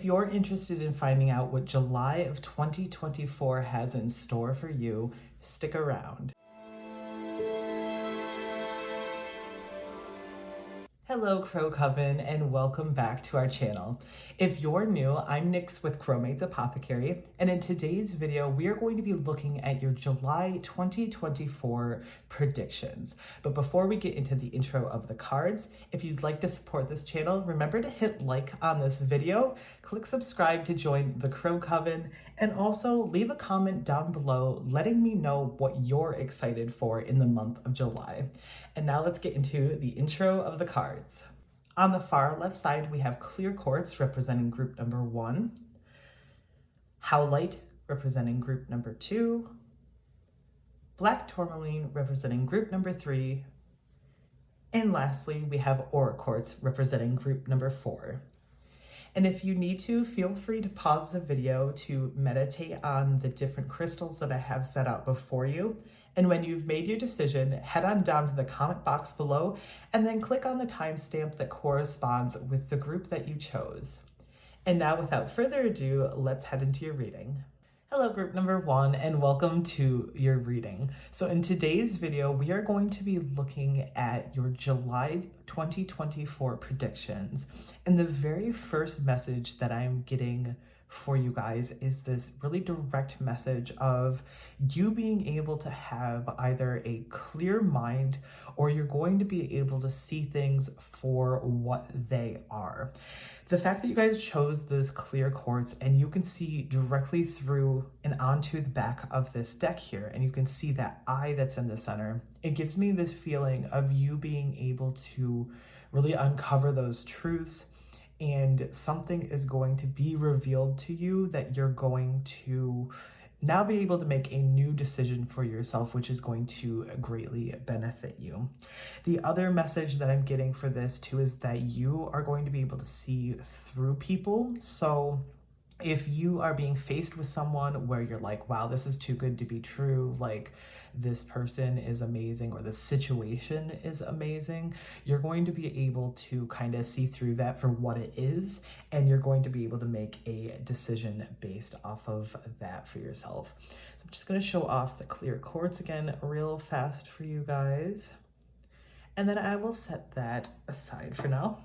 If you're interested in finding out what July of 2024 has in store for you, stick around. Hello Crow Coven, and welcome back to our channel. If you're new, I'm Nyx with Crowmate's Apothecary, and in today's video we are going to be looking at your July 2024 predictions. But before we get into the intro of the cards, if you'd like to support this channel, remember to hit like on this video, click subscribe to join the Crow Coven, and also leave a comment down below letting me know what you're excited for in the month of July. And now let's get into the intro of the cards. On the far left side, we have Clear Quartz representing group number 1, Howlite representing group number 2, Black Tourmaline representing group number 3, and lastly, we have Aura Quartz representing group number 4. And if you need to, feel free to pause the video to meditate on the different crystals that I have set out before you. And when you've made your decision, head on down to the comment box below and then click on the timestamp that corresponds with the group that you chose. And now, without further ado, let's head into your reading. Hello group number 1, and welcome to your reading. So in today's video, we are going to be looking at your July 2024 predictions. And the very first message that I'm getting for you guys is this really direct message of you being able to have either a clear mind or you're going to be able to see things for what they are. The fact that you guys chose this clear quartz and you can see directly through and onto the back of this deck here, and you can see that eye that's in the center, it gives me this feeling of you being able to really uncover those truths, and something is going to be revealed to you that you're going to now be able to make a new decision for yourself, which is going to greatly benefit you. The other message that I'm getting for this too is that you are going to be able to see through people. So if you are being faced with someone where you're like, wow, this is too good to be true, like this person is amazing or the situation is amazing, you're going to be able to kind of see through that for what it is, and you're going to be able to make a decision based off of that for yourself. So I'm just going to show off the clear quartz again real fast for you guys, and then I will set that aside for now.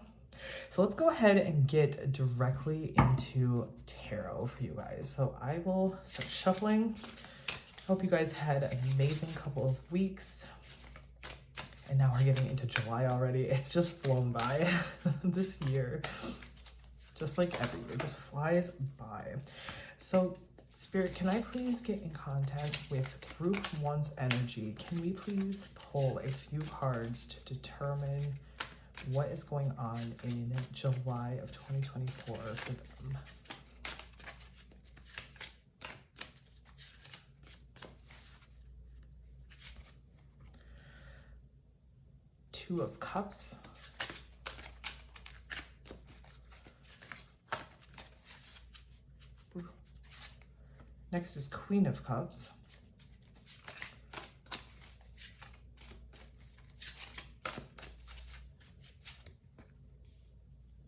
So let's go ahead and get directly into tarot for you guys. So I will start shuffling. Hope you guys had an amazing couple of weeks. And now we're getting into July already. It's just flown by this year. Just like every year, just flies by. So Spirit, can I please get in contact with Group 1's energy? Can we please pull a few cards to determine what is going on in July of 2024 for them? Two of Cups. Next is Queen of Cups.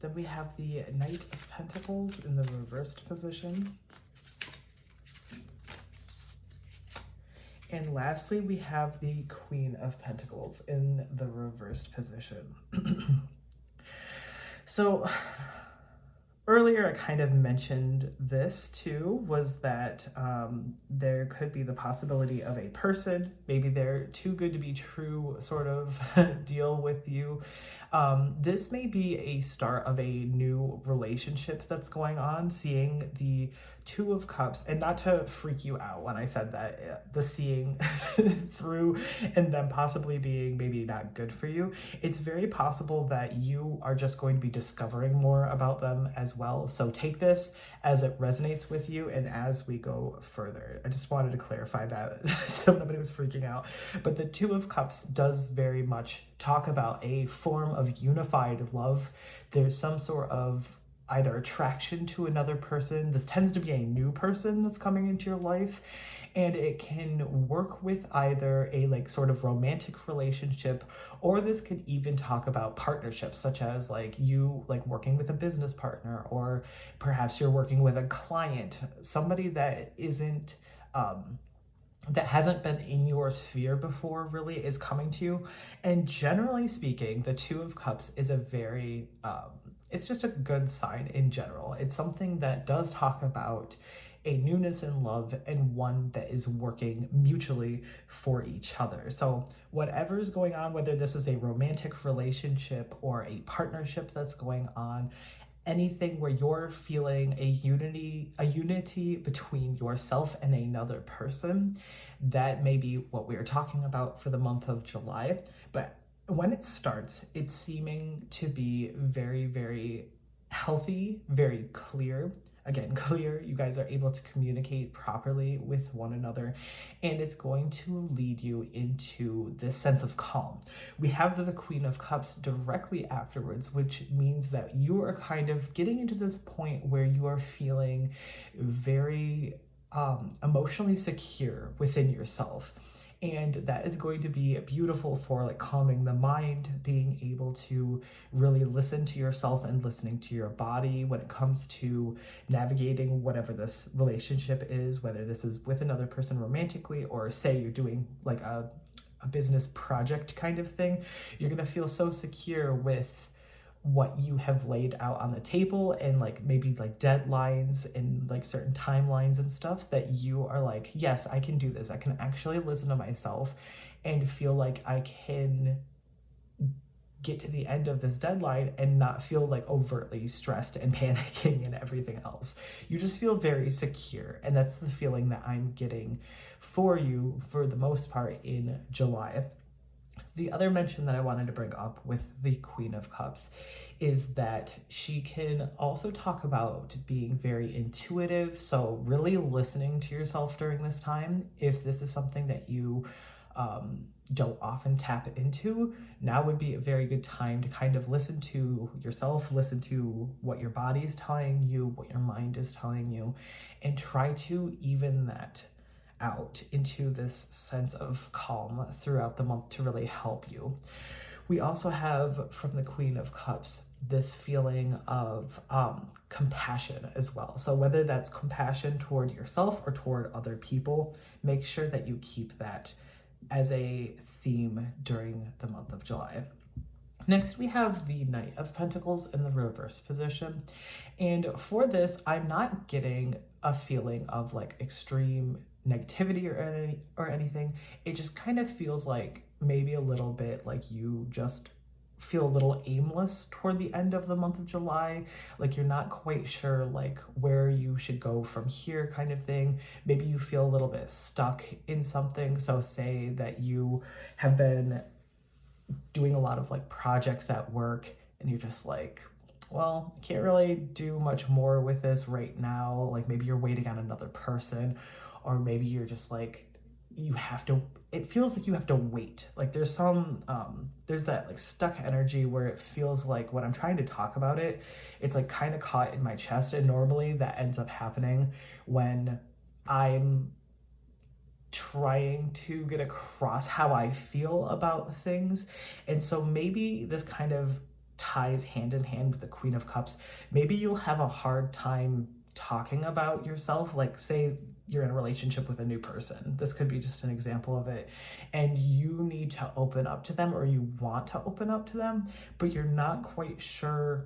Then we have the Knight of Pentacles in the reversed position. And lastly, we have the Queen of Pentacles in the reversed position. So earlier I kind of mentioned this too, was that there could be the possibility of a person, maybe they're too good to be true sort of deal with you. This may be a start of a new relationship that's going on, seeing the Two of Cups, and not to freak you out when I said that, the seeing through and then possibly being maybe not good for you. It's very possible that you are just going to be discovering more about them as well. So take this as it resonates with you and as we go further. I just wanted to clarify that so nobody was freaking out. But the Two of Cups does very much talk about a form of unified love. There's some sort of either attraction to another person. This tends to be a new person that's coming into your life, and it can work with either a like sort of romantic relationship, or this could even talk about partnerships, such as like you like working with a business partner, or perhaps you're working with a client, somebody that isn't that hasn't been in your sphere before really is coming to you. And generally speaking, the Two of Cups is a very it's just a good sign in general. It's something that does talk about a newness in love, and one that is working mutually for each other. So whatever is going on, whether this is a romantic relationship or a partnership that's going on, anything where you're feeling a unity between yourself and another person, that may be what we are talking about for the month of July. But when it starts, it's seeming to be very, very healthy, very clear. Again, clear, you guys are able to communicate properly with one another, and it's going to lead you into this sense of calm. We have the Queen of Cups directly afterwards, which means that you are kind of getting into this point where you are feeling very emotionally secure within yourself. And that is going to be beautiful for like calming the mind, being able to really listen to yourself and listening to your body when it comes to navigating whatever this relationship is, whether this is with another person romantically, or say you're doing like a business project kind of thing. You're going to feel so secure with what you have laid out on the table, and like maybe like deadlines and like certain timelines and stuff, that you are like, yes, I can do this. I can actually listen to myself and feel like I can get to the end of this deadline and not feel like overtly stressed and panicking and everything else. You just feel very secure, and that's the feeling that I'm getting for you for the most part in July. The other mention that I wanted to bring up with the Queen of Cups is that she can also talk about being very intuitive. So really listening to yourself during this time. If this is something that you don't often tap into, now would be a very good time to kind of listen to yourself, listen to what your body is telling you, what your mind is telling you, and try to even that out into this sense of calm throughout the month to really help you. We also have from the Queen of Cups this feeling of compassion as well. So whether that's compassion toward yourself or toward other people, make sure that you keep that as a theme during the month of July. Next, we have the Knight of Pentacles in the reverse position. And for this, I'm not getting a feeling of like extreme negativity or anything. It just kind of feels like maybe a little bit like you just feel a little aimless toward the end of the month of July. Like you're not quite sure like where you should go from here kind of thing. Maybe you feel a little bit stuck in something. So say that you have been doing a lot of like projects at work and you're just like, well, I can't really do much more with this right now. Like maybe you're waiting on another person, or maybe you're just like, you have to, it feels like you have to wait. Like there's some, there's that like stuck energy where it feels like when I'm trying to talk about it, it's like kind of caught in my chest. And normally that ends up happening when I'm trying to get across how I feel about things. And so maybe this kind of ties hand in hand with the Queen of Cups. Maybe you'll have a hard time talking about yourself. Like say you're in a relationship with a new person. This could be just an example of it. And you need to open up to them, or you want to open up to them, but you're not quite sure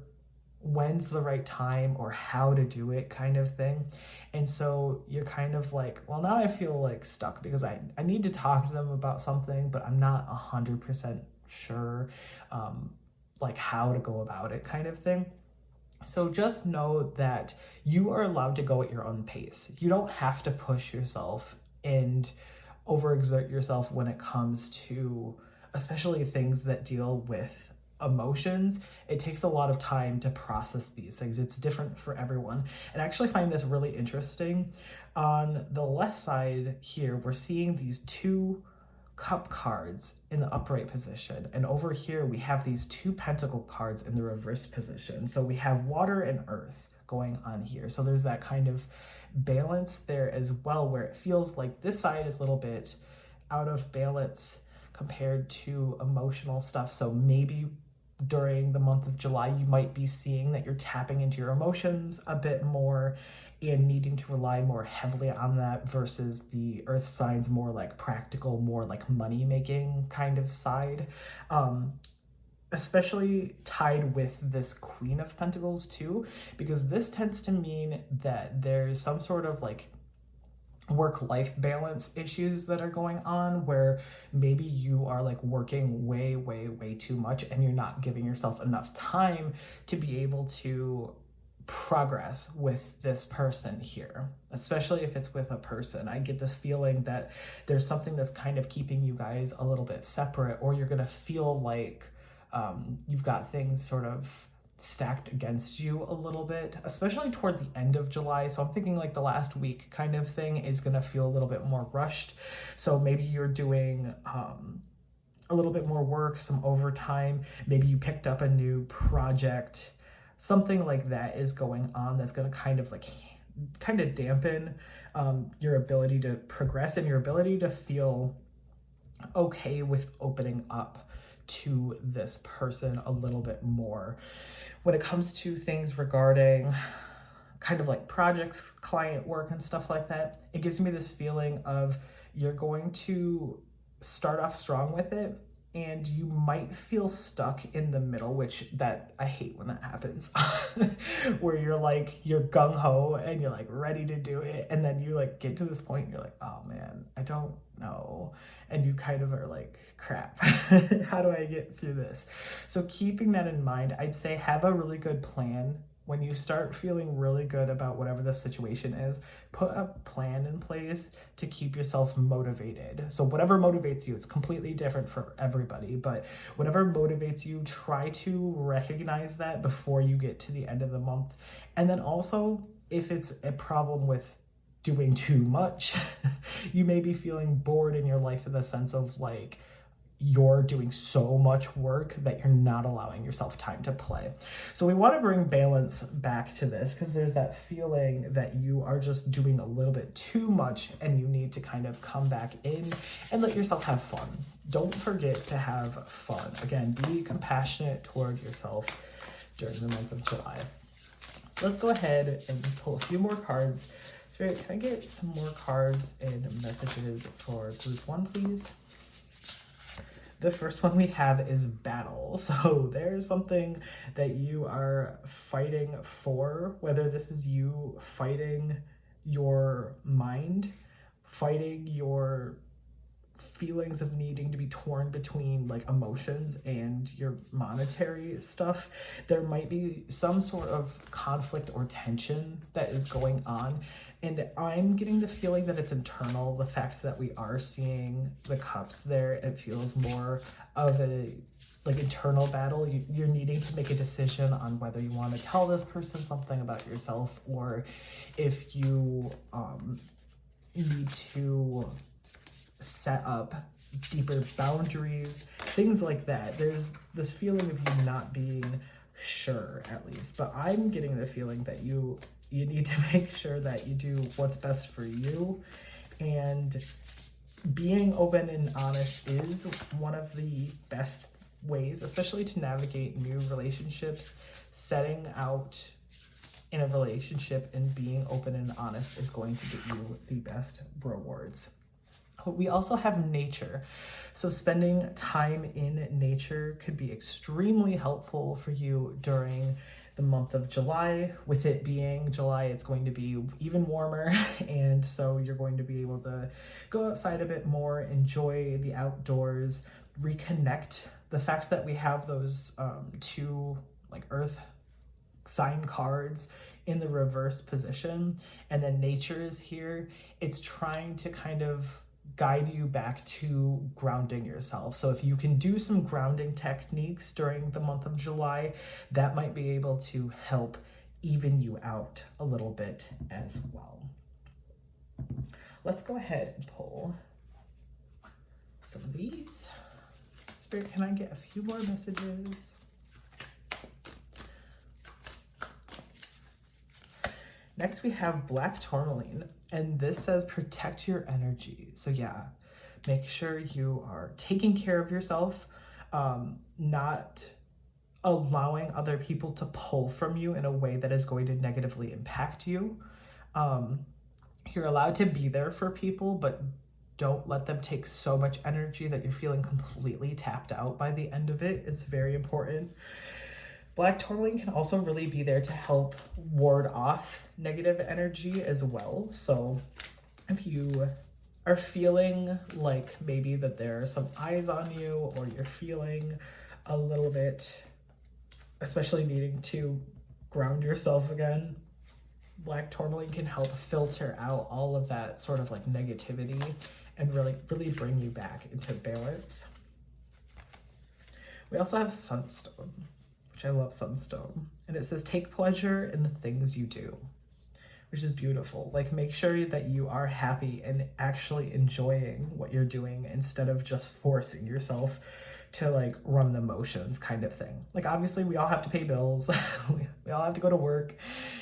when's the right time or how to do it kind of thing. And so you're kind of like, well, now I feel like stuck because I need to talk to them about something, but I'm not 100% sure like how to go about it kind of thing. So just know that you are allowed to go at your own pace. You don't have to push yourself and overexert yourself when it comes to especially things that deal with emotions. It takes a lot of time to process these things. It's different for everyone. And I actually find this really interesting. On the left side here, we're seeing these two cup cards in the upright position. And over here, we have these 2 pentacle cards in the reverse position. So we have water and earth going on here. So there's that kind of balance there as well, where it feels like this side is a little bit out of balance compared to emotional stuff. So maybe during the month of July, you might be seeing that you're tapping into your emotions a bit more and needing to rely more heavily on that versus the earth signs more like practical, more like money making kind of side. Especially tied with this Queen of Pentacles too, because this tends to mean that there's some sort of like work-life balance issues that are going on, where maybe you are like working way too much and you're not giving yourself enough time to be able to progress with this person here, especially if it's with a person. I get this feeling that there's something that's kind of keeping you guys a little bit separate, or you're gonna feel like you've got things sort of stacked against you a little bit, especially toward the end of July. So I'm thinking like the last week kind of thing is gonna feel a little bit more rushed. So maybe you're doing a little bit more work, some overtime, maybe you picked up a new project, something like that is going on that's gonna kind of dampen your ability to progress and your ability to feel okay with opening up to this person a little bit more. When it comes to things regarding kind of like projects, client work and stuff like that, it gives me this feeling of you're going to start off strong with it and you might feel stuck in the middle, which that I hate when that happens, where you're like, you're gung-ho and you're like ready to do it. And then you like get to this point and you're like, oh man, I don't know. And you kind of are like, crap, how do I get through this? So keeping that in mind, I'd say have a really good plan. When you start feeling really good about whatever the situation is, put a plan in place to keep yourself motivated. So whatever motivates you, it's completely different for everybody, but whatever motivates you, try to recognize that before you get to the end of the month. And then also, if it's a problem with doing too much, you may be feeling bored in your life in the sense of like, you're doing so much work that you're not allowing yourself time to play. So we want to bring balance back to this, because there's that feeling that you are just doing a little bit too much and you need to kind of come back in and let yourself have fun. Don't forget to have fun. Again, be compassionate toward yourself during the month of July. So let's go ahead and pull a few more cards. Spirit, can I get some more cards and messages for group 1, please? The first one we have is battle. So there's something that you are fighting for, whether this is you fighting your mind, fighting your feelings of needing to be torn between like emotions and your monetary stuff. There might be some sort of conflict or tension that is going on. And I'm getting the feeling that it's internal. The fact that we are seeing the cups there, it feels more of a like internal battle. You're needing to make a decision on whether you want to tell this person something about yourself, or if you need to set up deeper boundaries, things like that. There's this feeling of you not being sure, at least. But I'm getting the feeling that you need to make sure that you do what's best for you, and being open and honest is one of the best ways, especially to navigate new relationships. Setting out in a relationship and being open and honest is going to get you the best rewards. We also have nature. So spending time in nature could be extremely helpful for you during the month of July. With it being July, it's going to be even warmer, and so you're going to be able to go outside a bit more, enjoy the outdoors, reconnect. The fact that we have those two like earth sign cards in the reverse position, and then nature is here, it's trying to kind of guide you back to grounding yourself. So if you can do some grounding techniques during the month of July, that might be able to help even you out a little bit as well. Let's go ahead and pull some of these. Spirit, can I get a few more messages? Next, we have black tourmaline, and this says protect your energy. So yeah, make sure you are taking care of yourself, not allowing other people to pull from you in a way that is going to negatively impact you. You're allowed to be there for people, but don't let them take so much energy that you're feeling completely tapped out by the end of it. It's very important. Black tourmaline can also really be there to help ward off negative energy as well. So if you are feeling like maybe that there are some eyes on you, or you're feeling a little bit, especially needing to ground yourself again, black tourmaline can help filter out all of that sort of like negativity and really bring you back into balance. We also have sunstone, which I love sunstone. And it says, take pleasure in the things you do, which is beautiful. Like, make sure that you are happy and actually enjoying what you're doing instead of just forcing yourself to like run the motions kind of thing. Like, obviously we all have to pay bills. we all have to go to work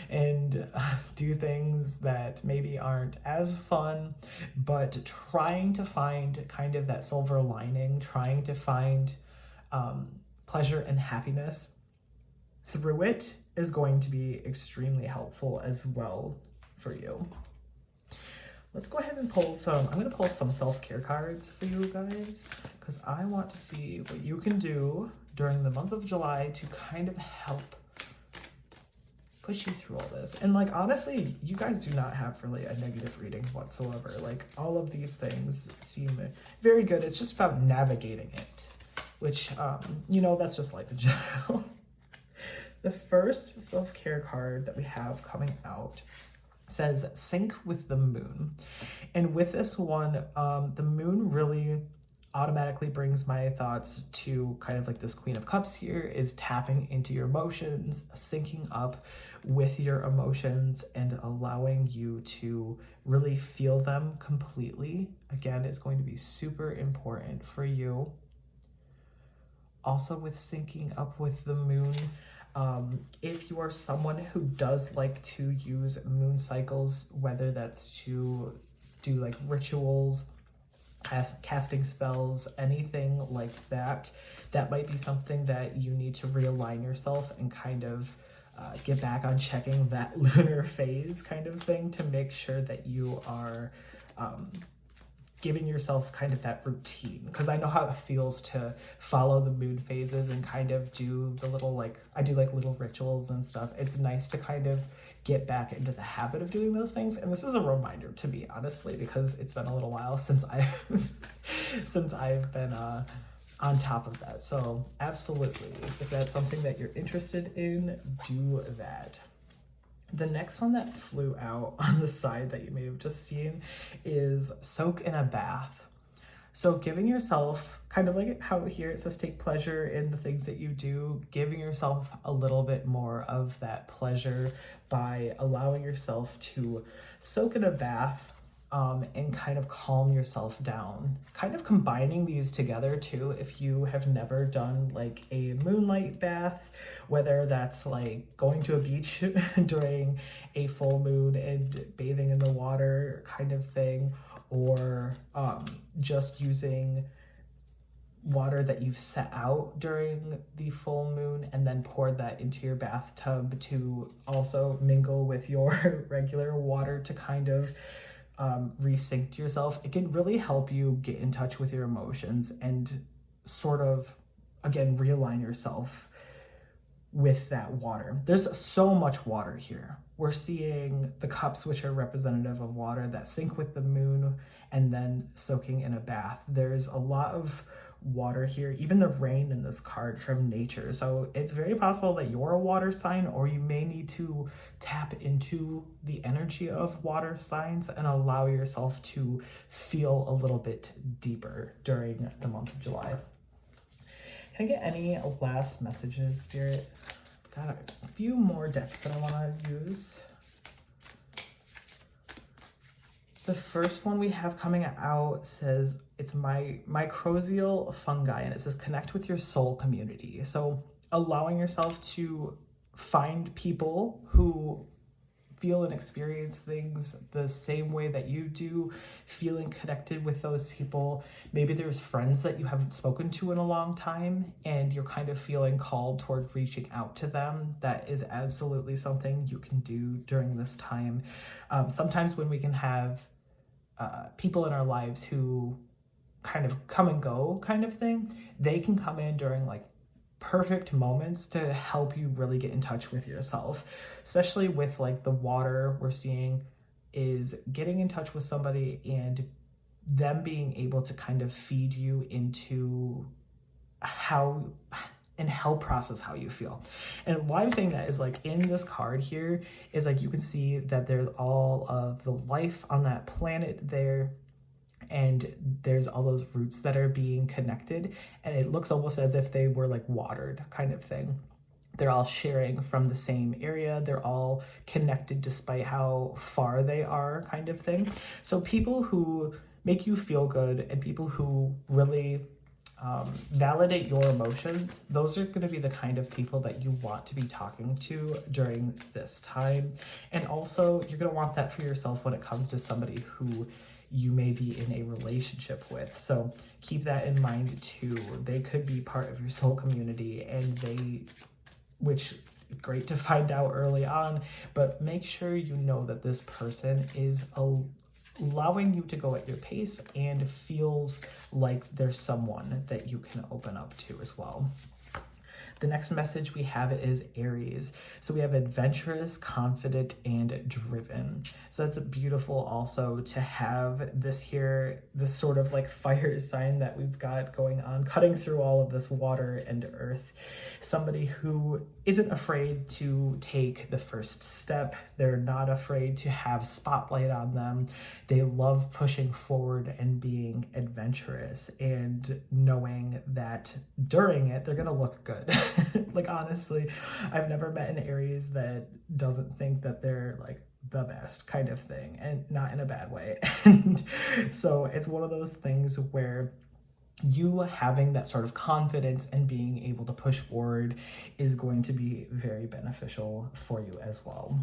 and do things that maybe aren't as fun, but trying to find kind of that silver lining, trying to find pleasure and happiness through it is going to be extremely helpful as well for you. Let's go ahead and pull some, I'm going to pull some self-care cards for you guys, because I want to see what you can do during the month of July to kind of help push you through all this. And like, honestly, you guys do not have really a negative reading whatsoever. Like, all of these things seem very good. It's just about navigating it, which, you know, that's just life in general. The first self-care card that we have coming out says sync with the moon. And with this one, the moon really automatically brings my thoughts to kind of like this Queen of Cups here, is tapping into your emotions, syncing up with your emotions and allowing you to really feel them completely. Again, it's going to be super important for you. Also with syncing up with the moon, if you are someone who does like to use moon cycles, whether that's to do like rituals, casting spells, anything like that, that might be something that you need to realign yourself and kind of get back on checking that lunar phase kind of thing to make sure that you are giving yourself kind of that routine, because I know how it feels to follow the moon phases and kind of do the little, like, I do like little rituals and stuff. It's nice to kind of get back into the habit of doing those things. And this is a reminder to me, honestly, because it's been a little while since I've been on top of that. So absolutely, if that's something that you're interested in, do that. The next one that flew out on the side that you may have just seen is soak in a bath. So giving yourself, kind of like how here it says take pleasure in the things that you do, giving yourself a little bit more of that pleasure by allowing yourself to soak in a bath and kind of calm yourself down. Kind of combining these together too, if you have never done like a moonlight bath, whether that's like going to a beach during a full moon and bathing in the water kind of thing, or just using water that you've set out during the full moon and then poured that into your bathtub to also mingle with your regular water to kind of resync yourself. It can really help you get in touch with your emotions and sort of, again, realign yourself with that water. There's so much water here. We're seeing the cups, which are representative of water, that sync with the moon and then soaking in a bath. There's a lot of water here, even the rain in this card from nature. So it's very possible that you're a water sign, or you may need to tap into the energy of water signs and allow yourself to feel a little bit deeper during the month of July. Can I get any last messages, Spirit? Got a few more decks that I want to use. The first one we have coming out says it's mycorrhizal fungi, and it says connect with your soul community. So allowing yourself to find people who feel and experience things the same way that you do, feeling connected with those people. Maybe there's friends that you haven't spoken to in a long time and you're kind of feeling called toward reaching out to them. That is absolutely something you can do during this time. Sometimes when we can have people in our lives who kind of come and go kind of thing, they can come in during like perfect moments to help you really get in touch with yourself, especially with like the water we're seeing is getting in touch with somebody and them being able to kind of feed you into how and help process how you feel. And why I'm saying that is like in this card here is like you can see that there's all of the life on that planet there, and there's all those roots that are being connected, and it looks almost as if they were like watered kind of thing. They're all sharing from the same area. They're all connected despite how far they are kind of thing. So people who make you feel good and people who really validate your emotions, those are going to be the kind of people that you want to be talking to during this time. And also you're going to want that for yourself when it comes to somebody who you may be in a relationship with. So keep that in mind too. They could be part of your soul community, and which great to find out early on, but make sure you know that this person is allowing you to go at your pace and feels like there's someone that you can open up to as well. The next message we have is Aries. So we have adventurous, confident, and driven. So that's beautiful also to have this here, this sort of like fire sign that we've got going on, cutting through all of this water and earth. Somebody who isn't afraid to take the first step. They're not afraid to have spotlight on them. They love pushing forward and being adventurous and knowing that during it, they're gonna look good. Like honestly, I've never met an Aries that doesn't think that they're like the best kind of thing, and not in a bad way. And so it's one of those things where you having that sort of confidence and being able to push forward is going to be very beneficial for you as well.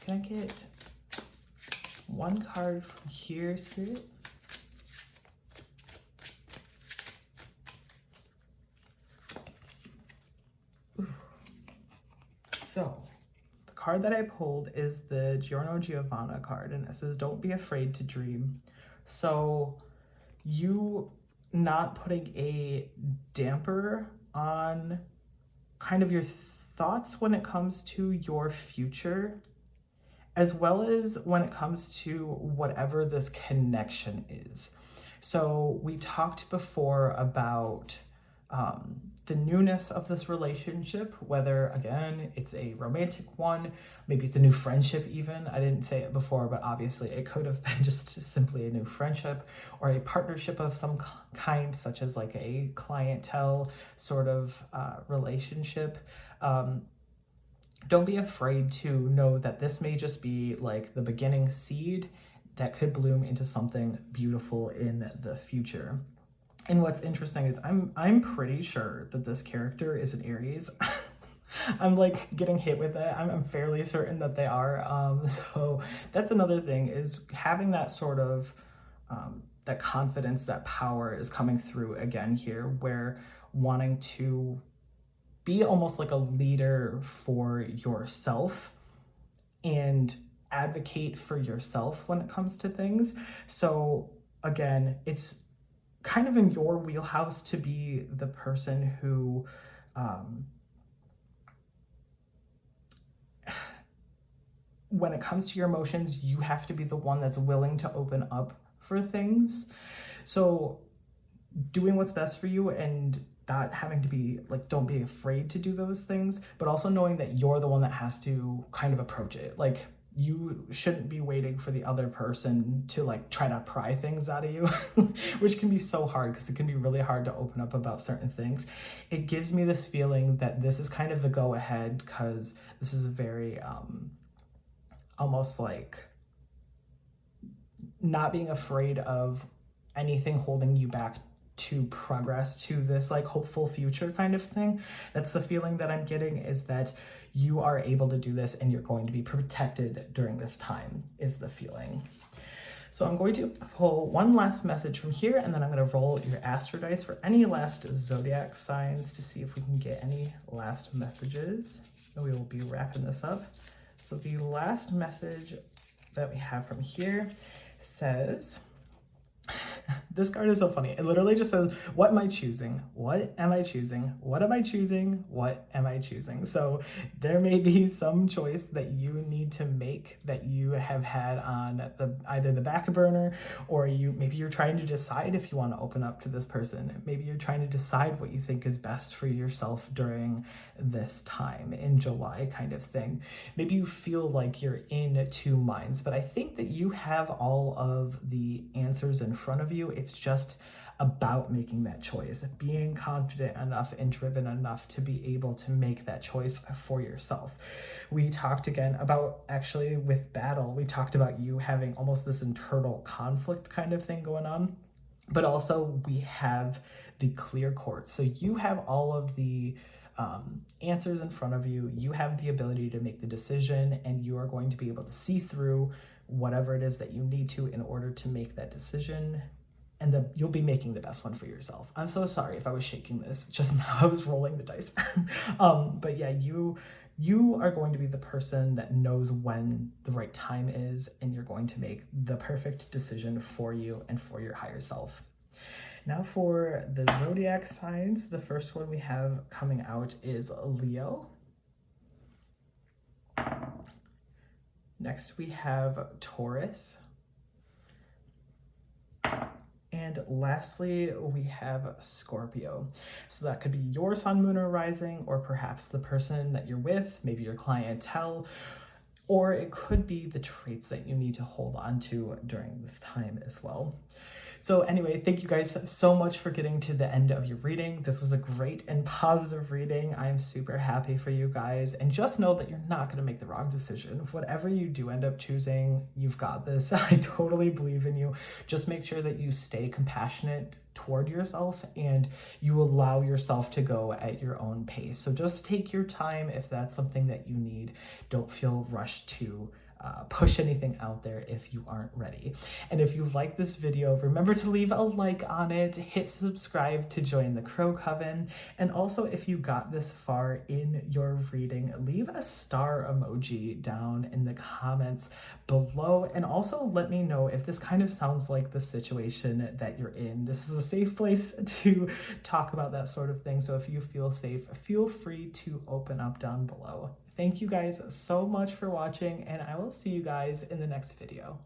Can I get one card from here, Spirit? Ooh. So the card that I pulled is the Giorno Giovanna card, and it says, don't be afraid to dream. So you not putting a damper on kind of your thoughts when it comes to your future, as well as when it comes to whatever this connection is. So we talked before about the newness of this relationship, whether again it's a romantic one, maybe it's a new friendship even. I didn't say it before, but obviously it could have been just simply a new friendship or a partnership of some kind, such as like a clientele sort of relationship. Don't be afraid to know that this may just be like the beginning seed that could bloom into something beautiful in the future. And what's interesting is I'm pretty sure that this character is an Aries. I'm like getting hit with it. I'm fairly certain that they are. So that's another thing, is having that sort of that confidence, that power is coming through again here, where wanting to be almost like a leader for yourself and advocate for yourself when it comes to things. So again, it's kind of in your wheelhouse to be the person who when it comes to your emotions, you have to be the one that's willing to open up for things. So doing what's best for you and not having to be like, don't be afraid to do those things, but also knowing that you're the one that has to kind of approach it. Like, you shouldn't be waiting for the other person to like try to pry things out of you, which can be so hard because it can be really hard to open up about certain things. It gives me this feeling that this is kind of the go ahead, because this is a very almost like not being afraid of anything holding you back to progress to this like hopeful future kind of thing. That's the feeling that I'm getting, is that you are able to do this and you're going to be protected during this time, is the feeling. So I'm going to pull one last message from here, and then I'm going to roll your astro dice for any last zodiac signs to see if we can get any last messages. And we will be wrapping this up. So the last message that we have from here says, this card is so funny. It literally just says, what am I choosing? What am I choosing? What am I choosing? What am I choosing? So there may be some choice that you need to make that you have had on either the back burner, or maybe you're trying to decide if you want to open up to this person. Maybe you're trying to decide what you think is best for yourself during this time in July kind of thing. Maybe you feel like you're in two minds, but I think that you have all of the answers in front of you. It's just about making that choice, being confident enough and driven enough to be able to make that choice for yourself. We talked again about, actually with battle, we talked about you having almost this internal conflict kind of thing going on, but also we have the clear courts. So you have all of the answers in front of you. You have the ability to make the decision, and you are going to be able to see through whatever it is that you need to in order to make that decision, and you'll be making the best one for yourself. I'm so sorry if I was shaking this just now. I was rolling the dice. But yeah, you are going to be the person that knows when the right time is, and you're going to make the perfect decision for you and for your higher self. Now for the zodiac signs, the first one we have coming out is Leo. Next we have Taurus. And lastly, we have Scorpio. So that could be your sun, moon, or rising, or perhaps the person that you're with, maybe your clientele, or it could be the traits that you need to hold on to during this time as well. So anyway, thank you guys so much for getting to the end of your reading. This was a great and positive reading. I'm super happy for you guys. And just know that you're not going to make the wrong decision. Whatever you do end up choosing, you've got this. I totally believe in you. Just make sure that you stay compassionate toward yourself and you allow yourself to go at your own pace. So just take your time if that's something that you need. Don't feel rushed to push anything out there if you aren't ready. And if you like this video, remember to leave a like on it, hit subscribe to join the Crow Coven, and also if you got this far in your reading, leave a star emoji down in the comments below, and also let me know if this kind of sounds like the situation that you're in. This is a safe place to talk about that sort of thing, so if you feel safe, feel free to open up down below. Thank you guys so much for watching, and I will see you guys in the next video.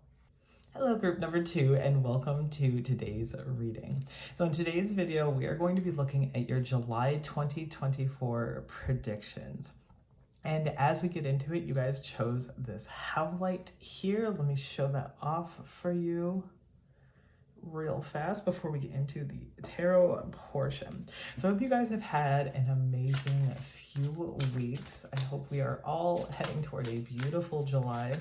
Hello, group number 2, and welcome to today's reading. So in today's video, we are going to be looking at your July 2024 predictions. And as we get into it, you guys chose this howlite here. Let me show that off for you real fast before we get into the tarot portion. So I hope you guys have had an amazing few weeks. I hope we are all heading toward a beautiful July.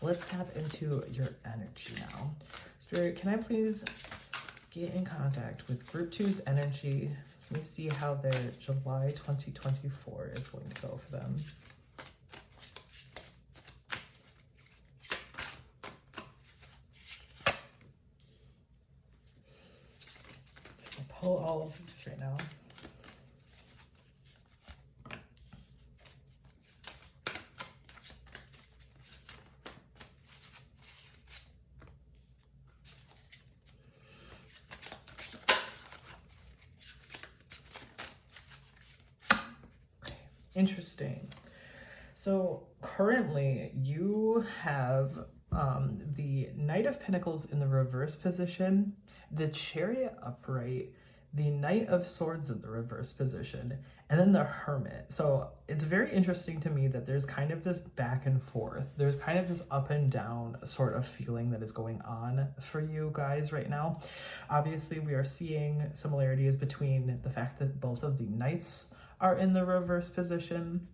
Let's tap into your energy now. Spirit, can I please get in contact with Group 2's energy? Let me see how their July 2024 is going to go for them. Pull all of these right now. Interesting. So currently you have the Knight of Pentacles in the reverse position, the Chariot upright, the Knight of Swords in the reverse position, and then the Hermit. So it's very interesting to me that there's kind of this back and forth. There's kind of this up and down sort of feeling that is going on for you guys right now. Obviously, we are seeing similarities between the fact that both of the Knights are in the reverse position,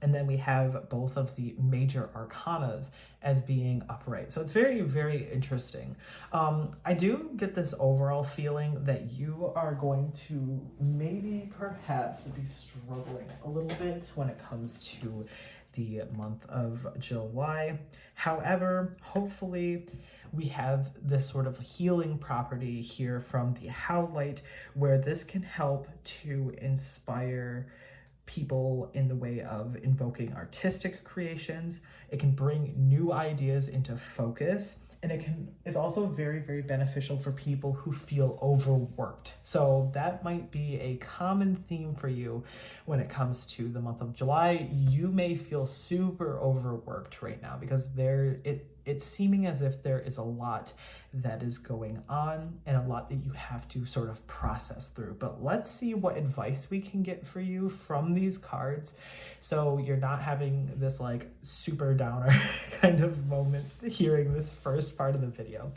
And then we have both of the major arcanas as being upright. So it's very, very interesting. I do get this overall feeling that you are going to maybe perhaps be struggling a little bit when it comes to the month of July. However, hopefully we have this sort of healing property here from the Howlite, where this can help to inspire people in the way of invoking artistic creations. It can bring new ideas into focus, and it's also very, very beneficial for people who feel overworked. So that might be a common theme for you when it comes to the month of July. You may feel super overworked right now because it's seeming as if there is a lot that is going on and a lot that you have to sort of process through. But let's see what advice we can get for you from these cards, so you're not having this like super downer kind of moment hearing this first part of the video.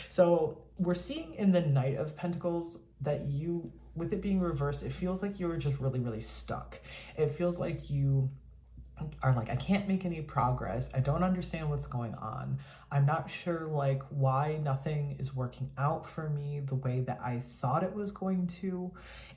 So we're seeing in the Knight of Pentacles that you, with it being reversed, it feels like you were just really, really stuck. It feels like you are like, I can't make any progress. I don't understand what's going on. I'm not sure like why nothing is working out for me the way that I thought it was going to.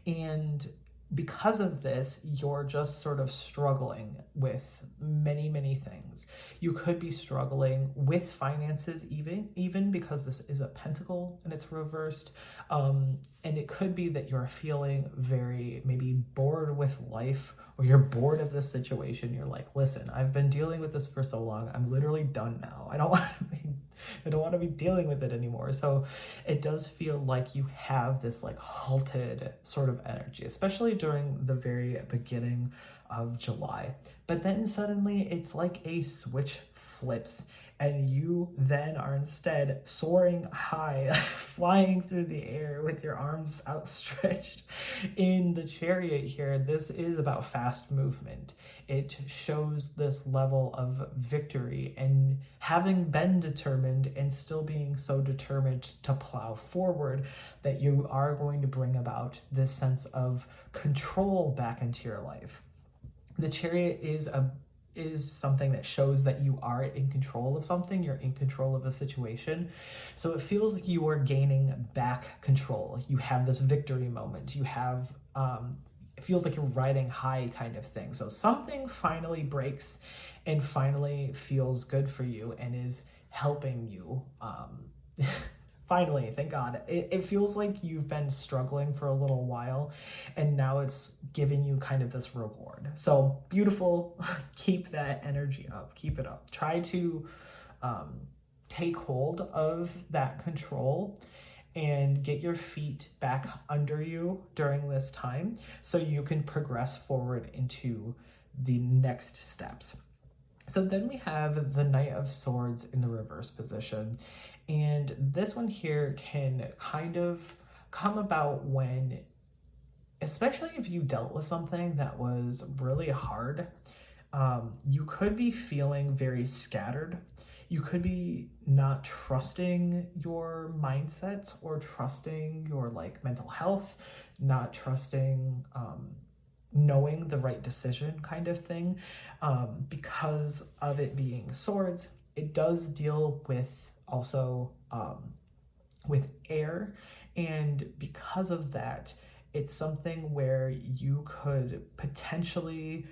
And because of this, you're just sort of struggling with many, many things. You could be struggling with finances even because this is a pentacle and it's reversed. And it could be that you're feeling very maybe bored with life, or you're bored of this situation. You're like, listen, I've been dealing with this for so long. I'm literally done now. I don't want to be dealing with it anymore. So it does feel like you have this like halted sort of energy, especially during the very beginning of July. But then suddenly it's like a switch flips, and you then are instead soaring high, flying through the air with your arms outstretched. In the Chariot here, this is about fast movement. It shows this level of victory and having been determined and still being so determined to plow forward that you are going to bring about this sense of control back into your life. The Chariot is something that shows that you are in control of something, you're in control of a situation. So it feels like you are gaining back control. You have this victory moment. You have, it feels like you're riding high kind of thing. So something finally breaks and finally feels good for you and is helping you. Finally, thank God. It feels like you've been struggling for a little while, and now it's giving you kind of this reward. So beautiful. Keep that energy up. Keep it up. Try to take hold of that control and get your feet back under you during this time so you can progress forward into the next steps. So then we have the Knight of Swords in the reverse position. And this one here can kind of come about when, especially if you dealt with something that was really hard, you could be feeling very scattered. You could be not trusting your mindsets or trusting your like mental health, not trusting knowing the right decision kind of thing. Because of it being swords, it does deal with also with air, and because of that, it's something where you could potentially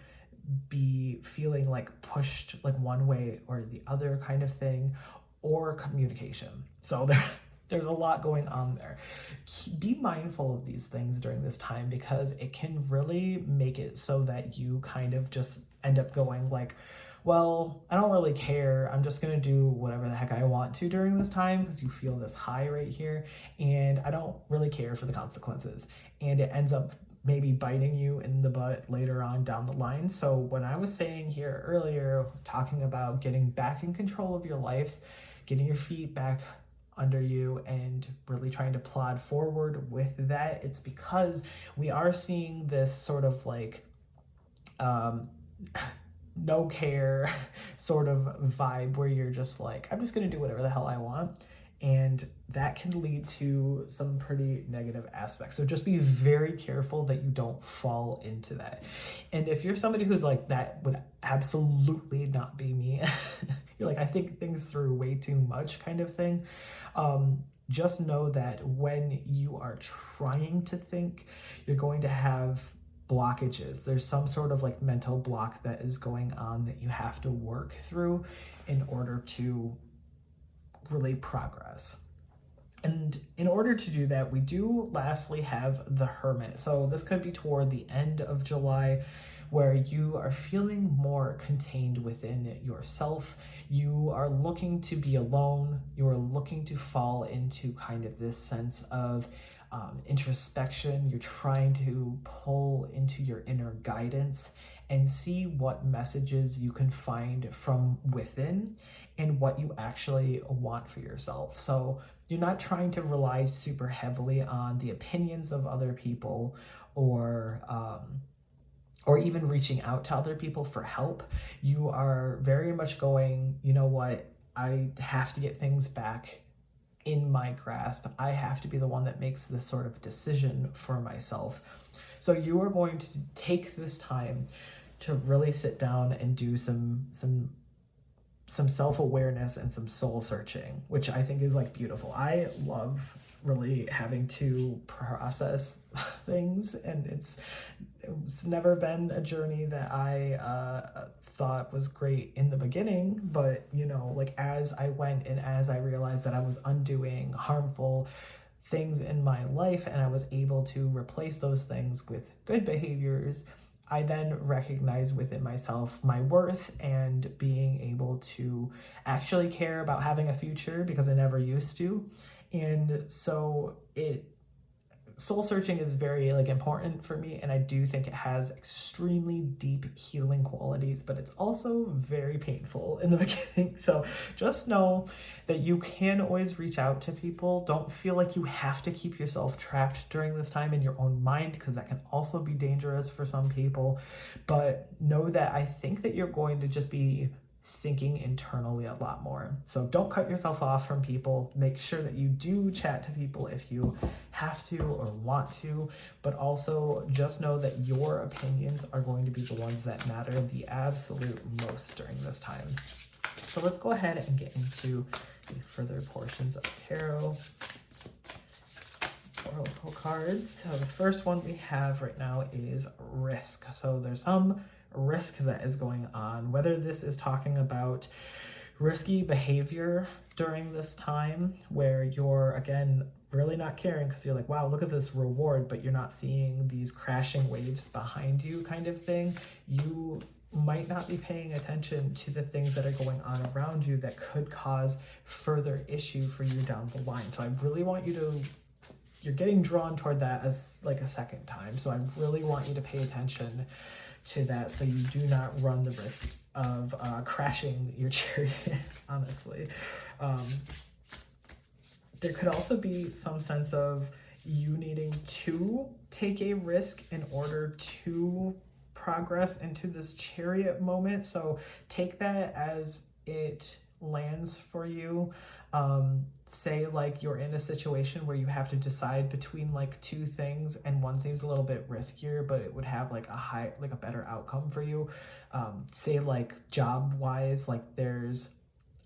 be feeling like pushed like one way or the other kind of thing, or communication. So there's a lot going on there. Be mindful of these things during this time, because it can really make it so that you kind of just end up going like, well, I don't really care. I'm just going to do whatever the heck I want to during this time, because you feel this high right here, and I don't really care for the consequences. And it ends up maybe biting you in the butt later on down the line. So when I was saying here earlier, talking about getting back in control of your life, getting your feet back under you and really trying to plod forward with that, it's because we are seeing this sort of like no care sort of vibe where you're just like, I'm just gonna do whatever the hell I want. And that can lead to some pretty negative aspects. So just be very careful that you don't fall into that. And if you're somebody who's like, that would absolutely not be me, you're like, I think things through way too much kind of thing, just know that when you are trying to think, you're going to have blockages. There's some sort of like mental block that is going on that you have to work through in order to really progress. And in order to do that, we do lastly have the Hermit. So this could be toward the end of July, where you are feeling more contained within yourself. You are looking to be alone. You are looking to fall into kind of this sense of introspection. You're trying to pull into your inner guidance and see what messages you can find from within and what you actually want for yourself. So you're not trying to rely super heavily on the opinions of other people or even reaching out to other people for help. You are very much going, you know what, I have to get things back in my grasp. I have to be the one that makes this sort of decision for myself. So you are going to take this time to really sit down and do some self-awareness and some soul searching, which I think is like beautiful. I love really having to process things, and it's never been a journey that I thought was great in the beginning, but you know, like as I went and as I realized that I was undoing harmful things in my life and I was able to replace those things with good behaviors, I then recognize within myself my worth and being able to actually care about having a future, because I never used to. And so soul searching is very like important for me, and I do think it has extremely deep healing qualities, but it's also very painful in the beginning. So just know that you can always reach out to people. Don't feel like you have to keep yourself trapped during this time in your own mind, because that can also be dangerous for some people. But know that I think that you're going to just be thinking internally a lot more. So don't cut yourself off from people. Make sure that you do chat to people if you have to or want to, but also just know that your opinions are going to be the ones that matter the absolute most during this time. So let's go ahead and get into the further portions of tarot. Oracle cards. So the first one we have right now is risk. So there's some risk that is going on, whether this is talking about risky behavior during this time where you're again really not caring because you're like, wow, look at this reward, but you're not seeing these crashing waves behind you kind of thing. You might not be paying attention to the things that are going on around you that could cause further issue for you down the line. So I really want you to, you're getting drawn toward that as like a second time. So I really want you to pay attention to that so you do not run the risk of crashing your chariot, honestly. There could also be some sense of you needing to take a risk in order to progress into this chariot moment. So take that as it lands for you. Say like you're in a situation where you have to decide between like two things and one seems a little bit riskier, but it would have like a better outcome for you. Say like job wise, like there's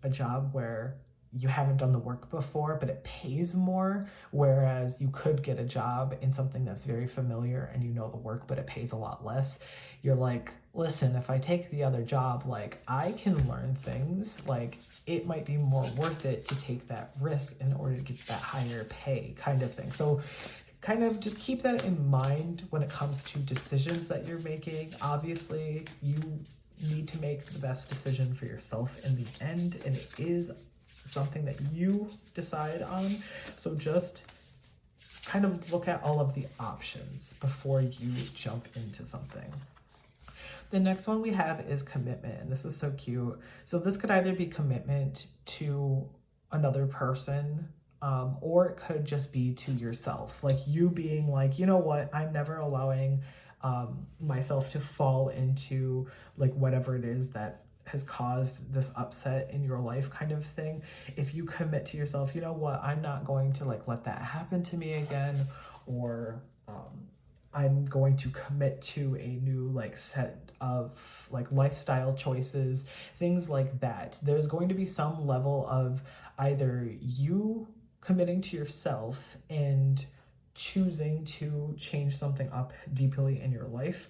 a job where you haven't done the work before, but it pays more, whereas you could get a job in something that's very familiar and you know the work, but it pays a lot less. You're like, listen, if I take the other job, like I can learn things, like it might be more worth it to take that risk in order to get that higher pay kind of thing. So kind of just keep that in mind when it comes to decisions that you're making. Obviously, you need to make the best decision for yourself in the end, and it is something that you decide on. So just kind of look at all of the options before you jump into something. The next one we have is commitment, and this is so cute. So this could either be commitment to another person, or it could just be to yourself. Like you being like, you know what, I'm never allowing myself to fall into like whatever it is that has caused this upset in your life kind of thing, if you commit to yourself, you know what, I'm not going to like let that happen to me again, or I'm going to commit to a new like set of like lifestyle choices, things like that. There's going to be some level of either you committing to yourself and choosing to change something up deeply in your life,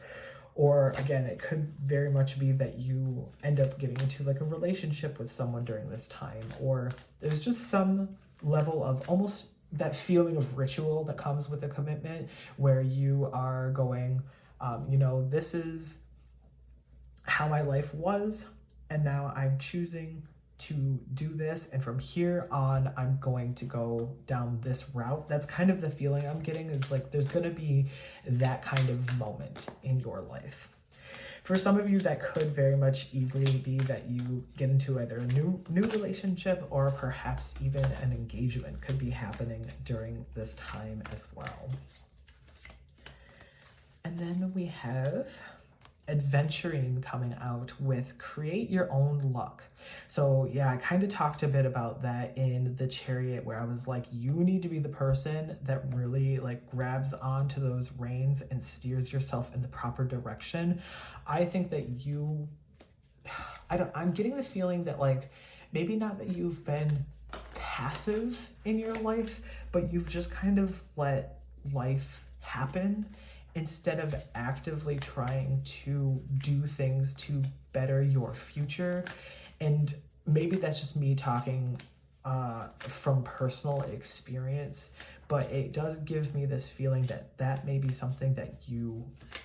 or again, it could very much be that you end up getting into like a relationship with someone during this time, or there's just some level of almost that feeling of ritual that comes with a commitment where you are going, this is how my life was, and now I'm choosing to do this, and from here on I'm going to go down this route. That's kind of the feeling I'm getting, is like there's going to be that kind of moment in your life. For some of you, that could very much easily be that you get into either a new relationship, or perhaps even an engagement could be happening during this time as well. And then we have adventuring coming out with create your own luck. So yeah, I kind of talked a bit about that in the Chariot, where I was like, you need to be the person that really like grabs onto those reins and steers yourself in the proper direction. I think that I'm getting the feeling that like, maybe not that you've been passive in your life, but you've just kind of let life happen instead of actively trying to do things to better your future. And maybe that's just me talking from personal experience, but it does give me this feeling that that may be something that you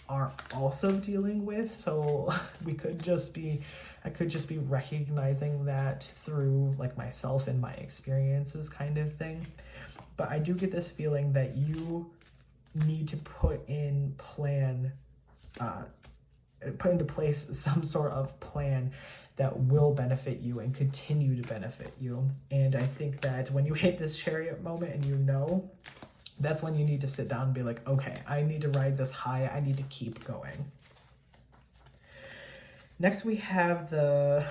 are also dealing with. So I could just be recognizing that through like myself and my experiences kind of thing. But I do get this feeling that you need to put into place some sort of plan that will benefit you and continue to benefit you. And I think that when you hit this Chariot moment and that's when you need to sit down and be like, okay, I need to ride this high, I need to keep going. Next we have the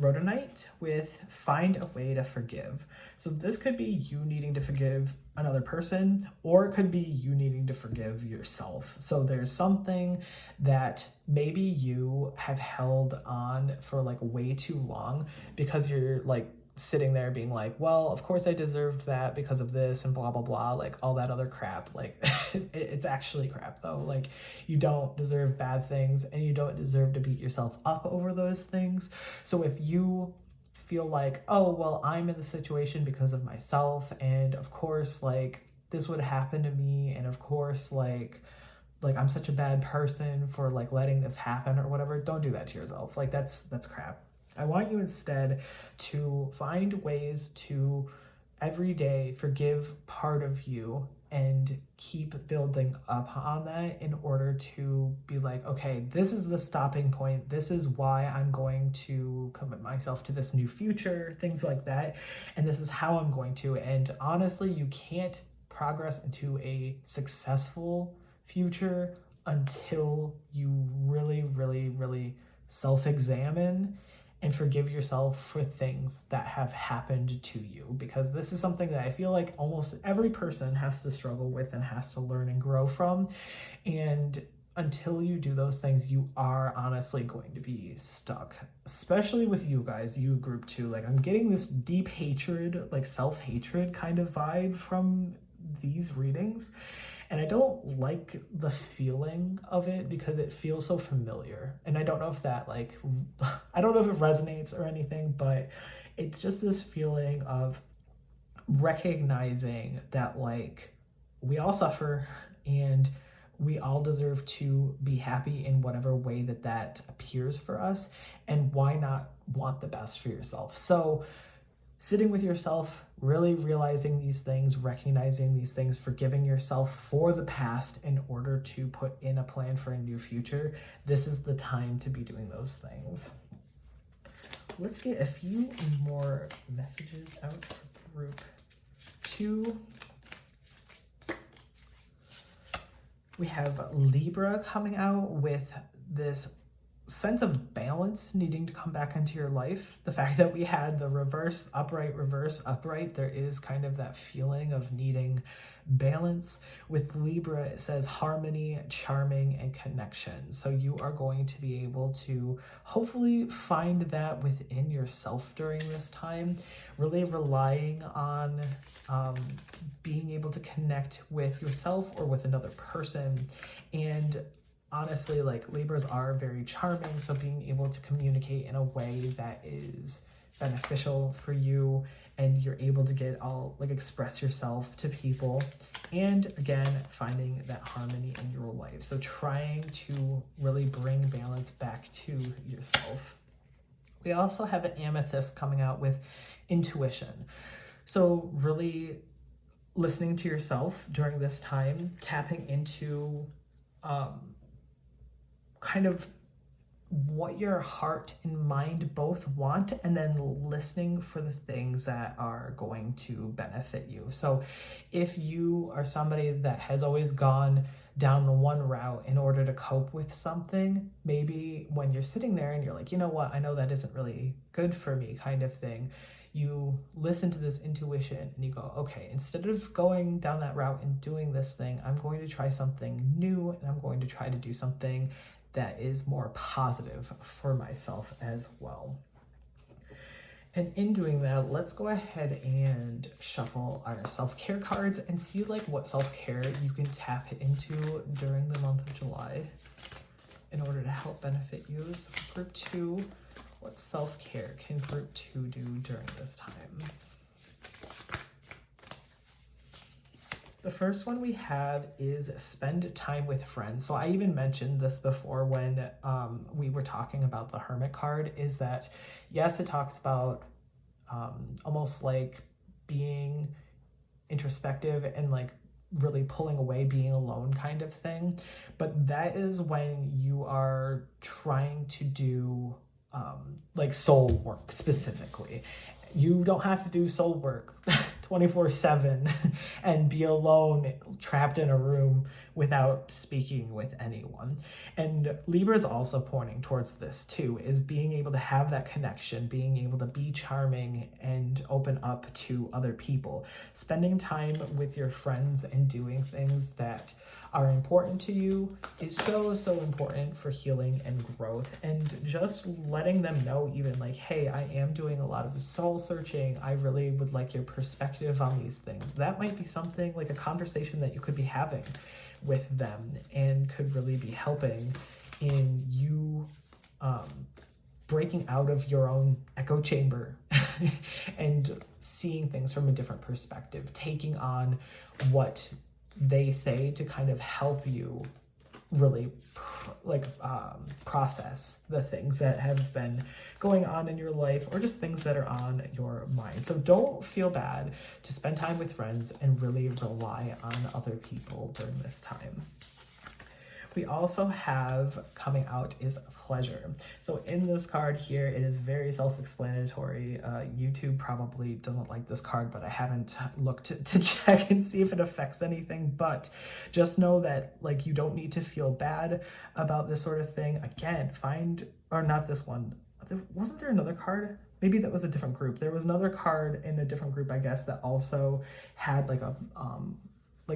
Rhodonite with find a way to forgive. So this could be you needing to forgive another person, or it could be you needing to forgive yourself. So there's something that maybe you have held on for like way too long, because you're like sitting there being like, well, of course I deserved that because of this and blah blah blah, like all that other crap. Like it's actually crap though. Like you don't deserve bad things, and you don't deserve to beat yourself up over those things. So if you feel like, oh well, I'm in the situation because of myself, and of course like this would happen to me, and of course like I'm such a bad person for like letting this happen or whatever, don't do that to yourself. Like that's crap. I want you instead to find ways to every day forgive part of you and keep building up on that in order to be like, okay, this is the stopping point. This is why I'm going to commit myself to this new future, things like that. And this is how I'm going to. And honestly, you can't progress into a successful future until you really, really, really self-examine and forgive yourself for things that have happened to you, because this is something that I feel like almost every person has to struggle with and has to learn and grow from. And until you do those things, you are honestly going to be stuck, especially with you guys, you group 2. Like I'm getting this deep hatred, like self-hatred kind of vibe from these readings. And I don't like the feeling of it because it feels so familiar. And I don't know if that I don't know if it resonates or anything, but it's just this feeling of recognizing that like we all suffer and we all deserve to be happy in whatever way that appears for us. And why not want the best for yourself? So sitting with yourself, really realizing these things, recognizing these things, forgiving yourself for the past in order to put in a plan for a new future. This is the time to be doing those things. Let's get a few more messages out for group 2. We have Libra coming out with this sense of balance needing to come back into your life. The fact that we had the reverse upright, there is kind of that feeling of needing balance. With Libra, it says harmony, charming, and connection. So you are going to be able to hopefully find that within yourself during this time, really relying on being able to connect with yourself or with another person. And honestly, like, Libras are very charming, so being able to communicate in a way that is beneficial for you and you're able to get all, like, express yourself to people, and again, finding that harmony in your life. So trying to really bring balance back to yourself. We also have an amethyst coming out with intuition. So really listening to yourself during this time, tapping into kind of what your heart and mind both want, and then listening for the things that are going to benefit you. So if you are somebody that has always gone down one route in order to cope with something, maybe when you're sitting there and you're like, you know what, I know that isn't really good for me kind of thing, you listen to this intuition and you go, okay, instead of going down that route and doing this thing, I'm going to try something new, and I'm going to try to do something that is more positive for myself as well. And in doing that, let's go ahead and shuffle our self-care cards and see like what self-care you can tap into during the month of July in order to help benefit you. So group 2, what self-care can group 2 do during this time? The first one we have is spend time with friends. So I even mentioned this before when we were talking about the Hermit card, is that yes, it talks about almost like being introspective and like really pulling away, being alone kind of thing. But that is when you are trying to do like soul work specifically. You don't have to do soul work 24/7 and be alone, trapped in a room without speaking with anyone. And Libra is also pointing towards this too, is being able to have that connection, being able to be charming and open up to other people. Spending time with your friends and doing things that are important to you is so important for healing and growth. And just letting them know, even like, hey, I am doing a lot of soul searching, I really would like your perspective on these things. That might be something like a conversation that you could be having with them and could really be helping in you breaking out of your own echo chamber and seeing things from a different perspective, taking on what they say to kind of help you really process the things that have been going on in your life, or just things that are on your mind. So don't feel bad to spend time with friends and really rely on other people during this time. We also have coming out is pleasure. So in this card here, it is very self-explanatory. YouTube probably doesn't like this card, but I haven't looked to check and see if it affects anything. But just know that like you don't need to feel bad about this sort of thing. Again, not this one. Wasn't there another card? Maybe that was a different group. There was another card in a different group, I guess, that also had like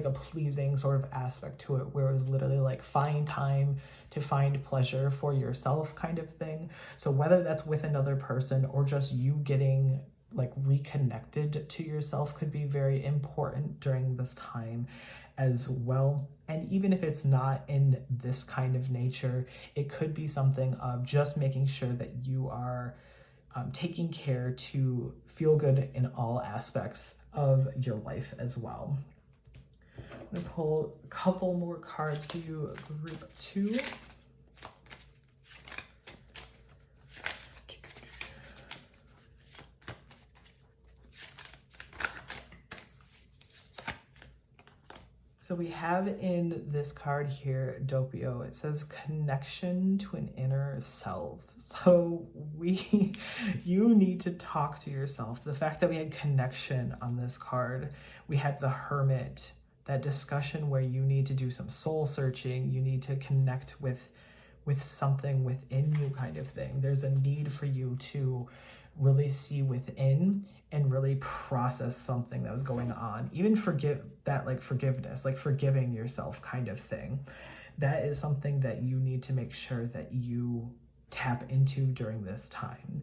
a pleasing sort of aspect to it, where it was literally like find time to find pleasure for yourself kind of thing. So whether that's with another person or just you getting like reconnected to yourself could be very important during this time as well. And even if it's not in this kind of nature, it could be something of just making sure that you are taking care to feel good in all aspects of your life as well. I'm going to pull a couple more cards for you, group 2. So we have in this card here, Doppio, it says connection to an inner self. So you need to talk to yourself. The fact that we had connection on this card, we had the Hermit, that discussion where you need to do some soul searching, you need to connect with with something within you kind of thing. There's a need for you to really see within and really process something that was going on. Even forgiveness, like forgiving yourself kind of thing. That is something that you need to make sure that you tap into during this time.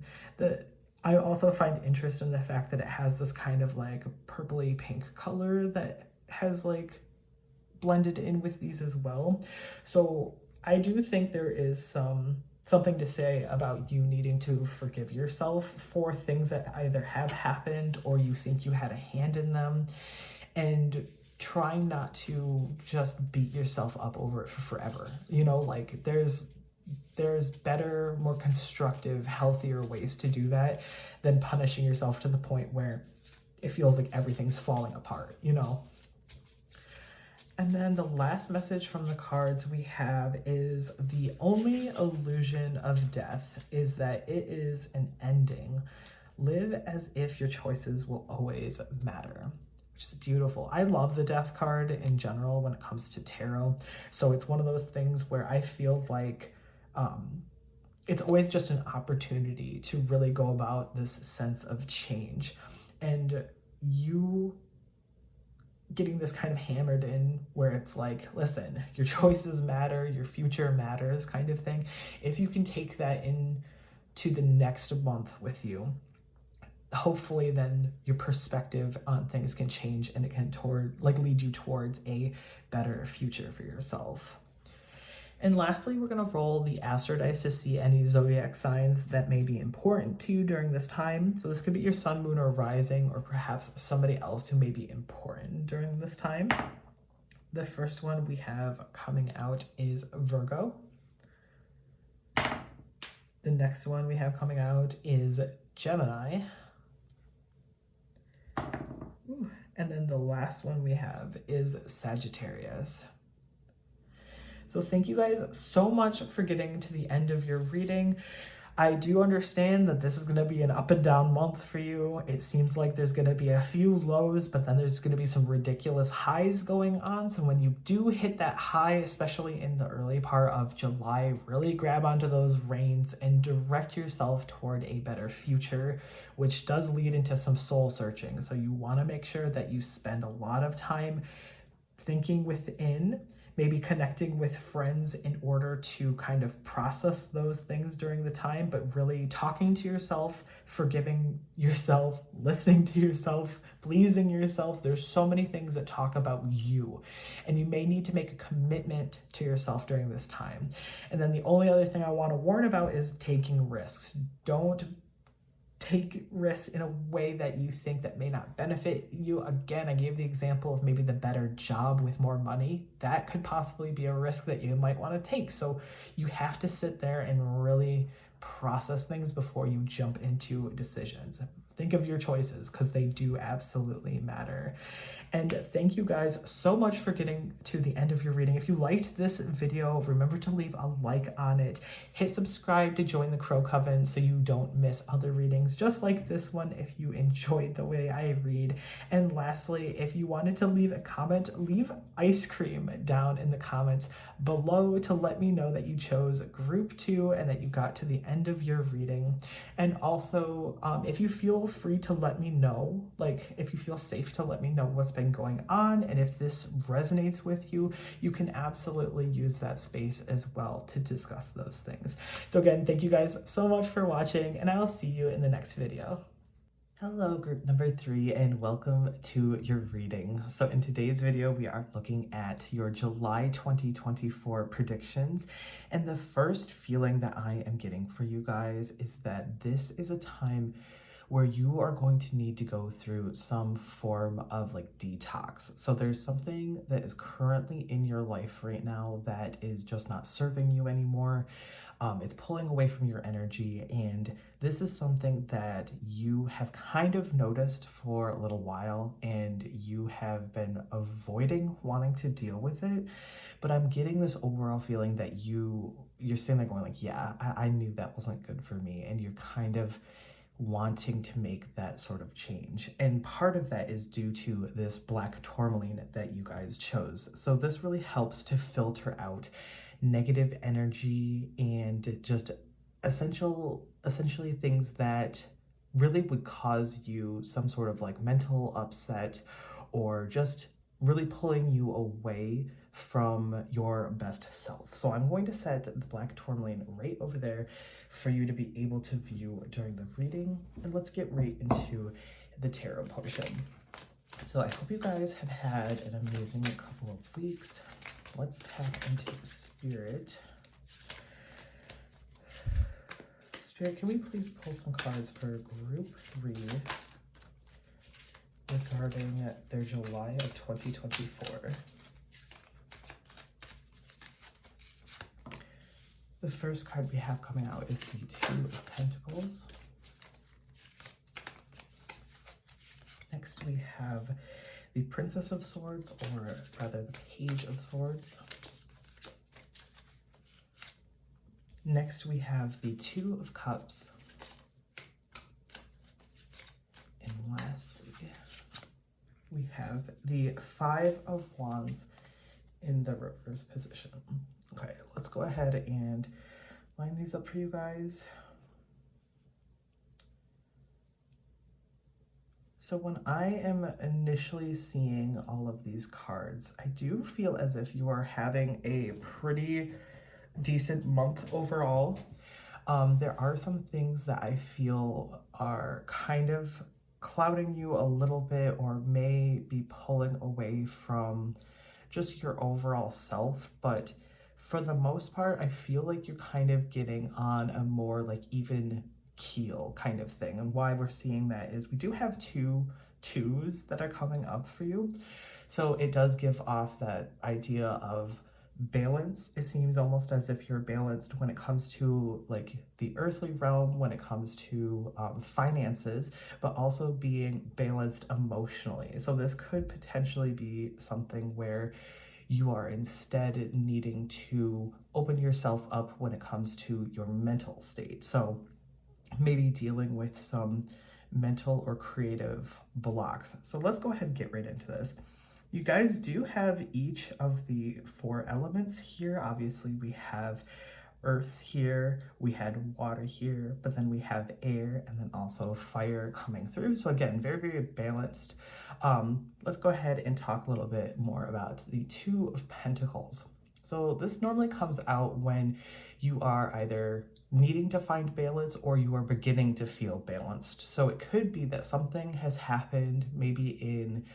I also find interest in the fact that it has this kind of like purpley pink color that has like blended in with these as well. So I do think there is something to say about you needing to forgive yourself for things that either have happened or you think you had a hand in them, and trying not to just beat yourself up over it for forever. You know, like there's better, more constructive, healthier ways to do that than punishing yourself to the point where it feels like everything's falling apart, you know? And then the last message from the cards we have is the only illusion of death is that it is an ending. Live as if your choices will always matter, which is beautiful. I love the death card in general when it comes to tarot. So it's one of those things where I feel like it's always just an opportunity to really go about this sense of change. And you getting this kind of hammered in where it's like, listen, your choices matter, your future matters kind of thing. If you can take that into the next month with you, hopefully then your perspective on things can change and it can lead you towards a better future for yourself. And lastly, we're going to roll the Astro Dice to see any zodiac signs that may be important to you during this time. So this could be your sun, moon, or rising, or perhaps somebody else who may be important during this time. The first one we have coming out is Virgo. The next one we have coming out is Gemini. And then the last one we have is Sagittarius. So thank you guys so much for getting to the end of your reading. I do understand that this is going to be an up and down month for you. It seems like there's going to be a few lows, but then there's going to be some ridiculous highs going on. So when you do hit that high, especially in the early part of July, really grab onto those reins and direct yourself toward a better future, which does lead into some soul searching. So you want to make sure that you spend a lot of time thinking within, maybe connecting with friends in order to kind of process those things during the time, but really talking to yourself, forgiving yourself, listening to yourself, pleasing yourself. There's so many things that talk about you, and you may need to make a commitment to yourself during this time. And then the only other thing I want to warn about is taking risks. Don't take risks in a way that you think that may not benefit you. Again, I gave the example of maybe the better job with more money. That could possibly be a risk that you might want to take. So you have to sit there and really process things before you jump into decisions. Think of your choices because they do absolutely matter. And thank you guys so much for getting to the end of your reading. If you liked this video, remember to leave a like on it. Hit subscribe to join the Crow Coven so you don't miss other readings just like this one if you enjoyed the way I read. And lastly, if you wanted to leave a comment, leave ice cream down in the comments below to let me know that you chose group 2 and that you got to the end of your reading. And also, if you feel free to let me know, like if you feel safe to let me know what's been going on, and if this resonates with you, you can absolutely use that space as well to discuss those things. So again, thank you guys so much for watching, and I'll see you in the next video. Hello, group number 3, and welcome to your reading. So in today's video, we are looking at your July 2024 predictions. And the first feeling that I am getting for you guys is that this is a time where you are going to need to go through some form of like detox. So there's something that is currently in your life right now that is just not serving you anymore. It's pulling away from your energy, and this is something that you have kind of noticed for a little while and you have been avoiding wanting to deal with it. But I'm getting this overall feeling that you're sitting there going like, yeah, I knew that wasn't good for me, and you're kind of wanting to make that sort of change. And part of that is due to this black tourmaline that you guys chose. So this really helps to filter out negative energy and just essentially things that really would cause you some sort of like mental upset or just really pulling you away from your best self. So I'm going to set the black tourmaline right over there for you to be able to view during the reading. And let's get right into the tarot portion. So I hope you guys have had an amazing couple of weeks. Let's tap into Spirit. Spirit, can we please pull some cards for group 3 regarding their July of 2024? The first card we have coming out is the Two of Pentacles. Next we have the Princess of Swords, or rather the Page of Swords. Next we have the Two of Cups. And lastly, we have the Five of Wands in the reverse position. Okay, let's go ahead and line these up for you guys. So when I am initially seeing all of these cards, I do feel as if you are having a pretty decent month overall. There are some things that I feel are kind of clouding you a little bit or may be pulling away from just your overall self, but for the most part, I feel like you're kind of getting on a more like even keel kind of thing. And why we're seeing that is we do have two twos that are coming up for you. So it does give off that idea of balance. It seems almost as if you're balanced when it comes to like the earthly realm, when it comes to finances, but also being balanced emotionally. So this could potentially be something where you are instead needing to open yourself up when it comes to your mental state. So maybe dealing with some mental or creative blocks. So let's go ahead and get right into this. You guys do have each of the 4 elements here. Obviously, we have earth here, we had water here, but then we have air and then also fire coming through. So again, very, very balanced. Let's go ahead and talk a little bit more about the Two of Pentacles. So this normally comes out when you are either needing to find balance or you are beginning to feel balanced. So it could be that something has happened maybe in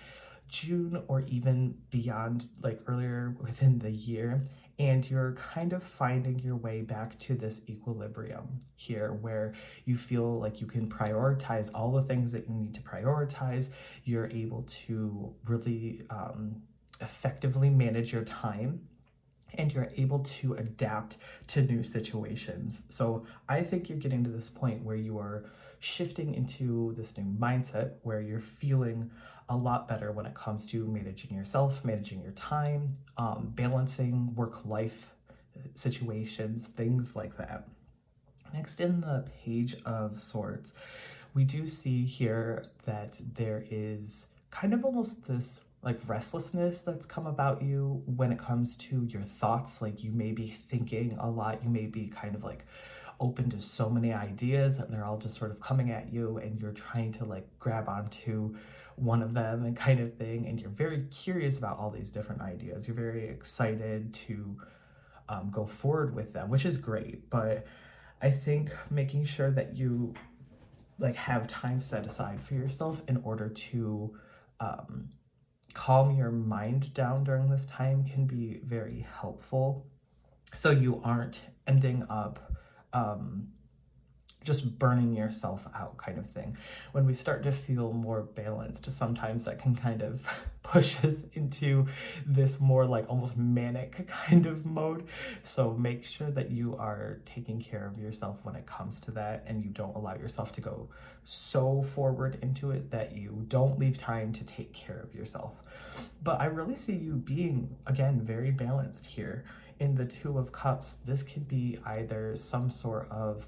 June or even beyond, like earlier within the year, and you're kind of finding your way back to this equilibrium here where you feel like you can prioritize all the things that you need to prioritize. You're able to really effectively manage your time, and you're able to adapt to new situations. So I think you're getting to this point where you are shifting into this new mindset where you're feeling a lot better when it comes to managing yourself, managing your time, balancing work-life situations, things like that. Next, in the Page of Swords, we do see here that there is kind of almost this like restlessness that's come about you when it comes to your thoughts. Like you may be thinking a lot, you may be kind of like open to so many ideas and they're all just sort of coming at you and you're trying to like grab onto one of them and kind of thing, and you're very curious about all these different ideas. You're very excited to go forward with them, which is great, but I think making sure that you like have time set aside for yourself in order to calm your mind down during this time can be very helpful, so you aren't ending up just burning yourself out kind of thing. When we start to feel more balanced, sometimes that can kind of push us into this more like almost manic kind of mode. So make sure that you are taking care of yourself when it comes to that, and you don't allow yourself to go so forward into it that you don't leave time to take care of yourself. But I really see you being, again, very balanced here. In the Two of Cups, this could be either some sort of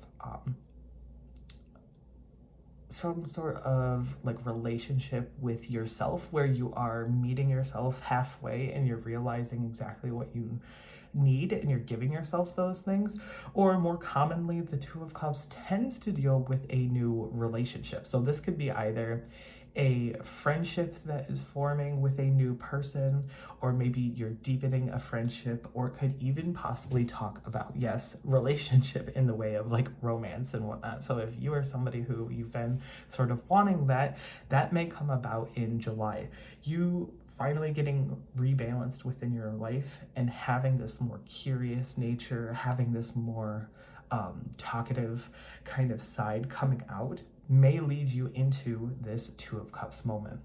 like relationship with yourself where you are meeting yourself halfway and you're realizing exactly what you need and you're giving yourself those things. Or more commonly, the Two of Cups tends to deal with a new relationship. So this could be either a friendship that is forming with a new person, or maybe you're deepening a friendship, or it could even possibly talk about, yes, relationship in the way of like romance and whatnot. So if you are somebody who you've been sort of wanting that, that may come about in July. You finally getting rebalanced within your life and having this more curious nature, having this more talkative kind of side coming out may lead you into this Two of Cups moment.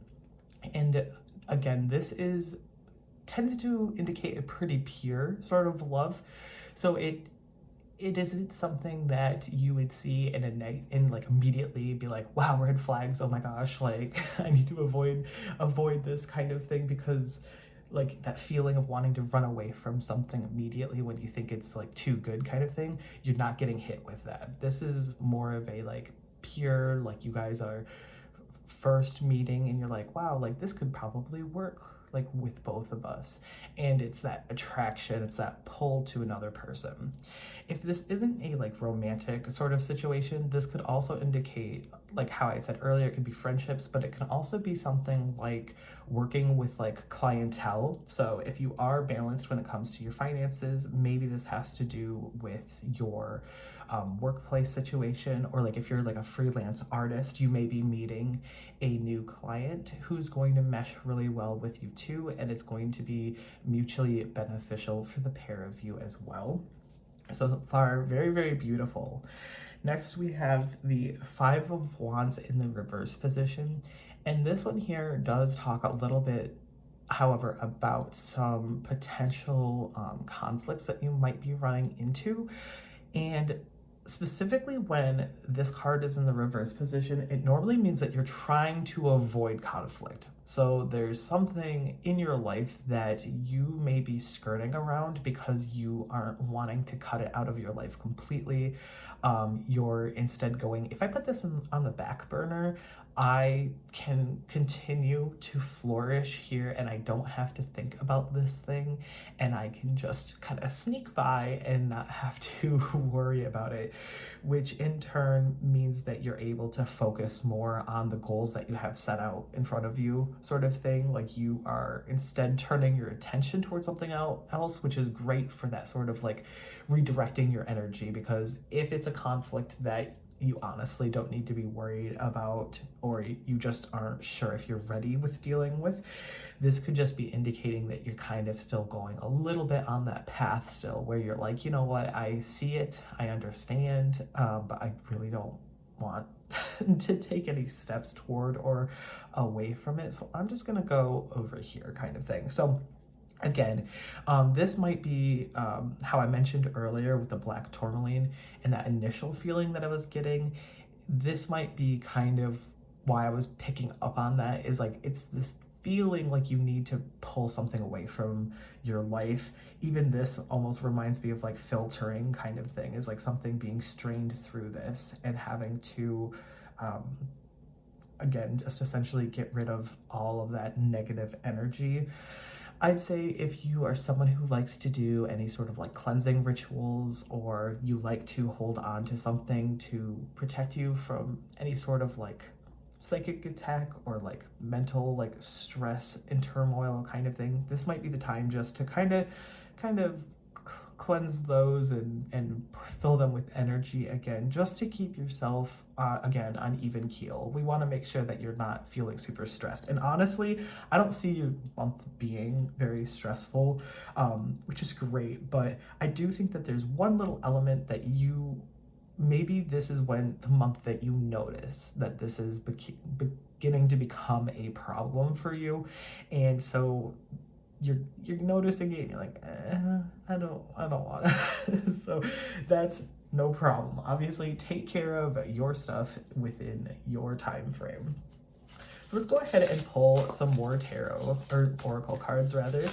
And again, this tends to indicate a pretty pure sort of love. So it isn't something that you would see and like immediately be like, wow, red flags, oh my gosh, like I need to avoid this kind of thing, because like that feeling of wanting to run away from something immediately when you think it's like too good kind of thing, you're not getting hit with that. This is more of a like pure, like you guys are first meeting and you're like, wow, like this could probably work like with both of us. And it's that attraction, it's that pull to another person. If this isn't a like romantic sort of situation, this could also indicate, like how I said earlier, it could be friendships, but it can also be something like working with like clientele. So if you are balanced when it comes to your finances, maybe this has to do with your workplace situation, or like if you're like a freelance artist, you may be meeting a new client who's going to mesh really well with you too, and it's going to be mutually beneficial for the pair of you as well. So far, very, very beautiful. Next, we have the Five of Wands in the reverse position. And this one here does talk a little bit, however, about some potential conflicts that you might be running into. And specifically when this card is in the reverse position, it normally means that you're trying to avoid conflict. So there's something in your life that you may be skirting around because you aren't wanting to cut it out of your life completely. You're instead going, if I put this on the back burner, I can continue to flourish here and I don't have to think about this thing, and I can just kind of sneak by and not have to worry about it, which in turn means that you're able to focus more on the goals that you have set out in front of you, sort of thing. Like you are instead turning your attention towards something else, which is great for that sort of like redirecting your energy, because if it's a conflict that you honestly don't need to be worried about, or you just aren't sure if you're ready with dealing with, this could just be indicating that you're kind of still going a little bit on that path still, where you're like, you know what, I see it, I understand, but I really don't want to take any steps toward or away from it, so I'm just gonna go over here kind of thing. So again, this might be how I mentioned earlier with the black tourmaline and that initial feeling that I was getting. This might be kind of why I was picking up on that, is like it's this feeling like you need to pull something away from your life. Even this almost reminds me of like filtering kind of thing, is like something being strained through this and having to again just essentially get rid of all of that negative energy. I'd say if you are someone who likes to do any sort of like cleansing rituals, or you like to hold on to something to protect you from any sort of like psychic attack or like mental like stress and turmoil kind of thing, this might be the time just to kind of cleanse those and fill them with energy again, just to keep yourself again on even keel. We want to make sure that you're not feeling super stressed. And honestly, I don't see your month being very stressful, which is great, but I do think that there's one little element that maybe this is when the month that you notice that this is beginning to become a problem for you. And so you're noticing it and you're like, I don't want to. So that's no problem. Obviously, take care of your stuff within your time frame. So let's go ahead and pull some more tarot, or oracle cards rather.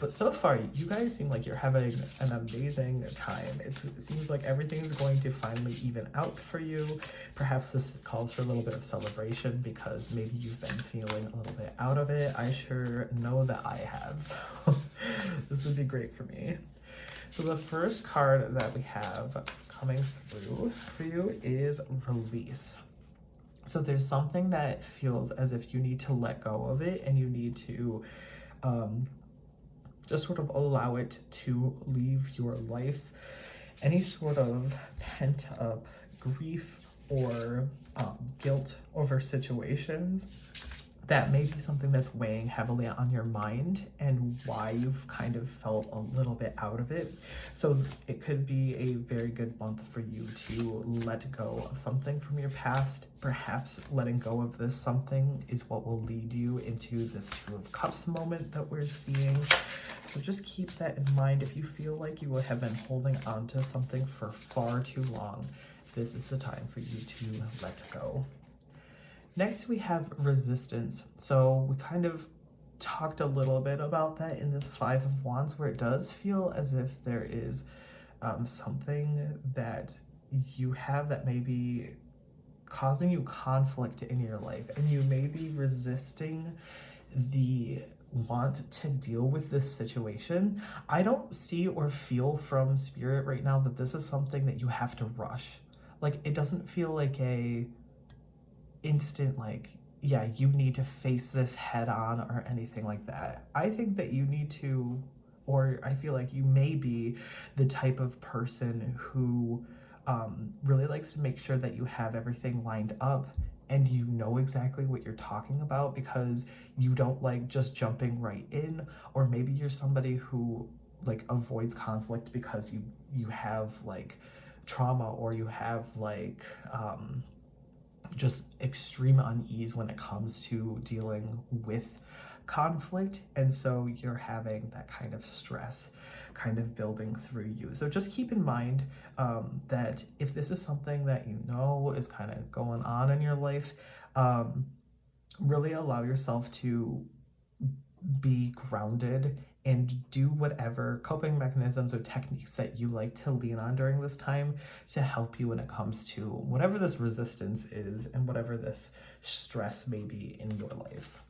But so far, you guys seem like you're having an amazing time. It seems like everything's going to finally even out for you. Perhaps this calls for a little bit of celebration because maybe you've been feeling a little bit out of it. I sure know that I have, so this would be great for me. So the first card that we have coming through for you is release. So there's something that feels as if you need to let go of it, and you need to just sort of allow it to leave your life. Any sort of pent up grief or guilt over situations, that may be something that's weighing heavily on your mind and why you've kind of felt a little bit out of it. So it could be a very good month for you to let go of something from your past. Perhaps letting go of this something is what will lead you into this Two of Cups moment that we're seeing. So just keep that in mind. If you feel like you have been holding on to something for far too long, this is the time for you to let go. Next, we have resistance. So we kind of talked a little bit about that in this Five of Wands, where it does feel as if there is something that you have that may be causing you conflict in your life, and you may be resisting the want to deal with this situation. I don't see or feel from Spirit right now that this is something that you have to rush. Like, it doesn't feel like a instant, like, yeah, you need to face this head on or anything like that. I think that you need to, or I feel like you may be the type of person who really likes to make sure that you have everything lined up and you know exactly what you're talking about, because you don't like just jumping right in. Or maybe you're somebody who like avoids conflict because you have like trauma, or you have like just extreme unease when it comes to dealing with conflict, and so you're having that kind of stress kind of building through you. So just keep in mind that if this is something that you know is kind of going on in your life, really allow yourself to be grounded and do whatever coping mechanisms or techniques that you like to lean on during this time to help you when it comes to whatever this resistance is and whatever this stress may be in your life.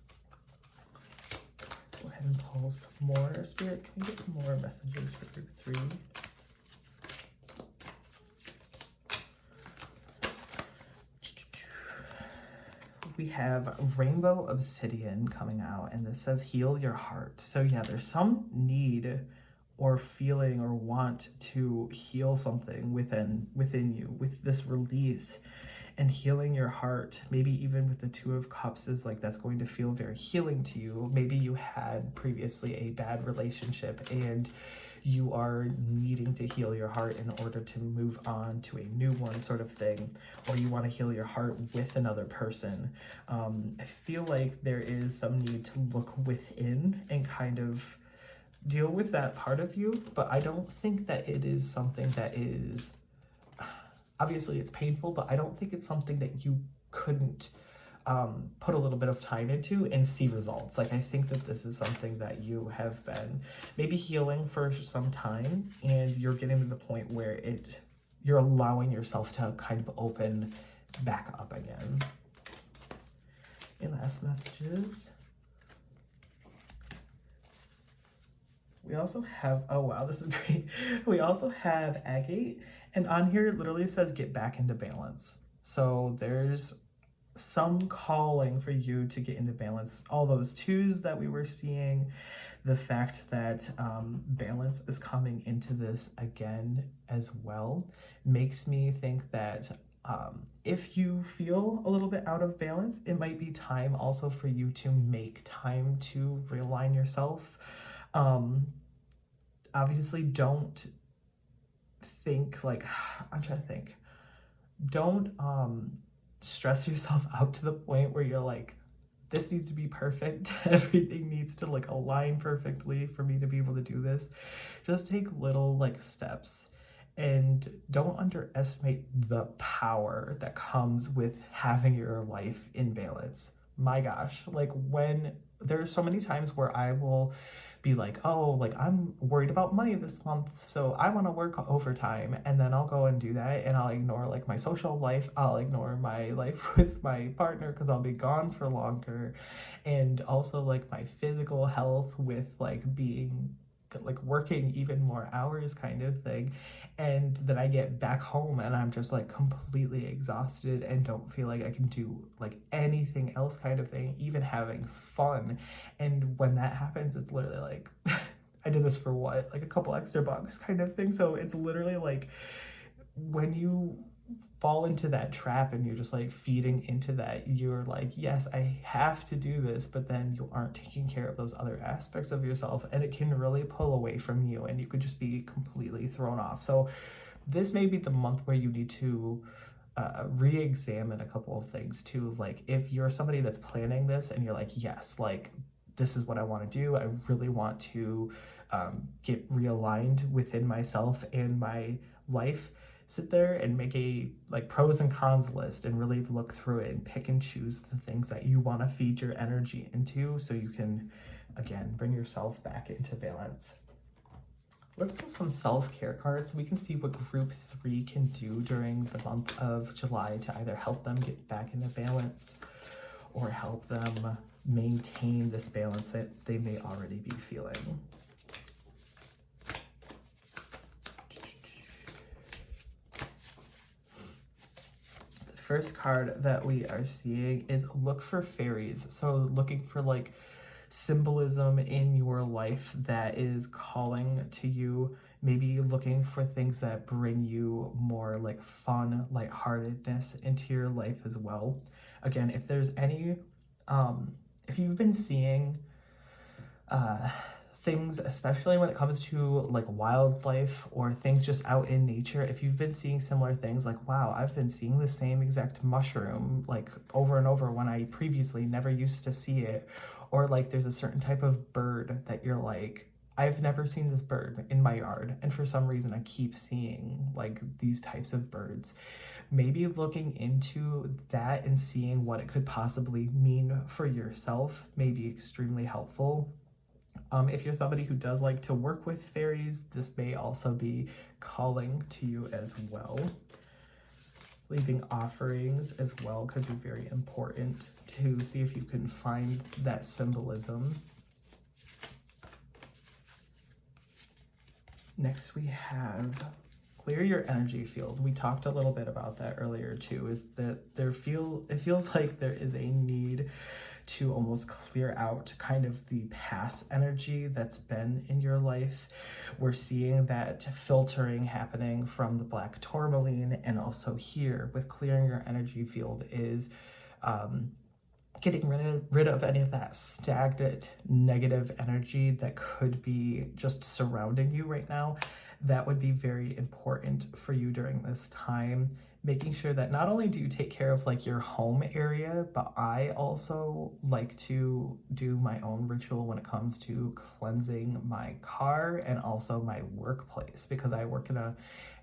Go ahead and pull some more. Spirit, can we get some more messages for group 3? We have Rainbow Obsidian coming out, and this says heal your heart. So yeah, there's some need or feeling or want to heal something within you with this release and healing your heart. Maybe even with the Two of Cups is like, that's going to feel very healing to you. Maybe you had previously a bad relationship and you are needing to heal your heart in order to move on to a new one, sort of thing, or you want to heal your heart with another person. I feel like there is some need to look within and kind of deal with that part of you, but I don't think that it is something that is, obviously it's painful, but I don't think it's something that you couldn't put a little bit of time into and see results. Like, I think that this is something that you have been maybe healing for some time, and you're getting to the point where you're allowing yourself to kind of open back up again. And last messages. We also have, oh wow, this is great. We also have Agate, and on here it literally says get back into balance. So there's some calling for you to get into balance. All those twos that we were seeing, the fact that balance is coming into this again as well, makes me think that if you feel a little bit out of balance, it might be time also for you to make time to realign yourself. Obviously, don't think like, I'm trying to think, don't stress yourself out to the point where you're like, this needs to be perfect. Everything needs to like align perfectly for me to be able to do this. Just take little like steps, and don't underestimate the power that comes with having your life in balance. My gosh, like when there's so many times where I will be like, oh, like I'm worried about money this month, so I want to work overtime, and then I'll go and do that, and I'll ignore like my social life, I'll ignore my life with my partner because I'll be gone for longer, and also like my physical health with like being like working even more hours kind of thing. And then I get back home and I'm just like completely exhausted and don't feel like I can do like anything else kind of thing, even having fun. And when that happens, it's literally like, I did this for what? Like a couple extra bucks kind of thing. So it's literally like when you fall into that trap and you're just like feeding into that, you're like, yes, I have to do this, but then you aren't taking care of those other aspects of yourself, and it can really pull away from you and you could just be completely thrown off. So this may be the month where you need to re-examine a couple of things too. Like if you're somebody that's planning this and you're like, yes, like this is what I want to do, I really want to get realigned within myself and my life, sit there and make a like pros and cons list and really look through it and pick and choose the things that you want to feed your energy into so you can, again, bring yourself back into balance. Let's pull some self-care cards so we can see what group 3 can do during the month of July to either help them get back into balance or help them maintain this balance that they may already be feeling. First card that we are seeing is look for fairies. So looking for like symbolism in your life that is calling to you, maybe looking for things that bring you more like fun, lightheartedness into your life as well. Again, if there's any, if you've been seeing things, especially when it comes to like wildlife or things just out in nature, if you've been seeing similar things, like, wow, I've been seeing the same exact mushroom like over and over when I previously never used to see it, or like there's a certain type of bird that you're like, I've never seen this bird in my yard, and for some reason I keep seeing like these types of birds. Maybe looking into that and seeing what it could possibly mean for yourself may be extremely helpful. If you're somebody who does like to work with fairies, this may also be calling to you as well. Leaving offerings as well could be very important to see if you can find that symbolism. Next we have clear your energy field. We talked a little bit about that earlier too, is that it feels like there is a need to almost clear out kind of the past energy that's been in your life. We're seeing that filtering happening from the black tourmaline, and also here with clearing your energy field is getting rid of any of that stagnant negative energy that could be just surrounding you right now. That would be very important for you during this time. Making sure that not only do you take care of like your home area, but I also like to do my own ritual when it comes to cleansing my car and also my workplace, because I work in a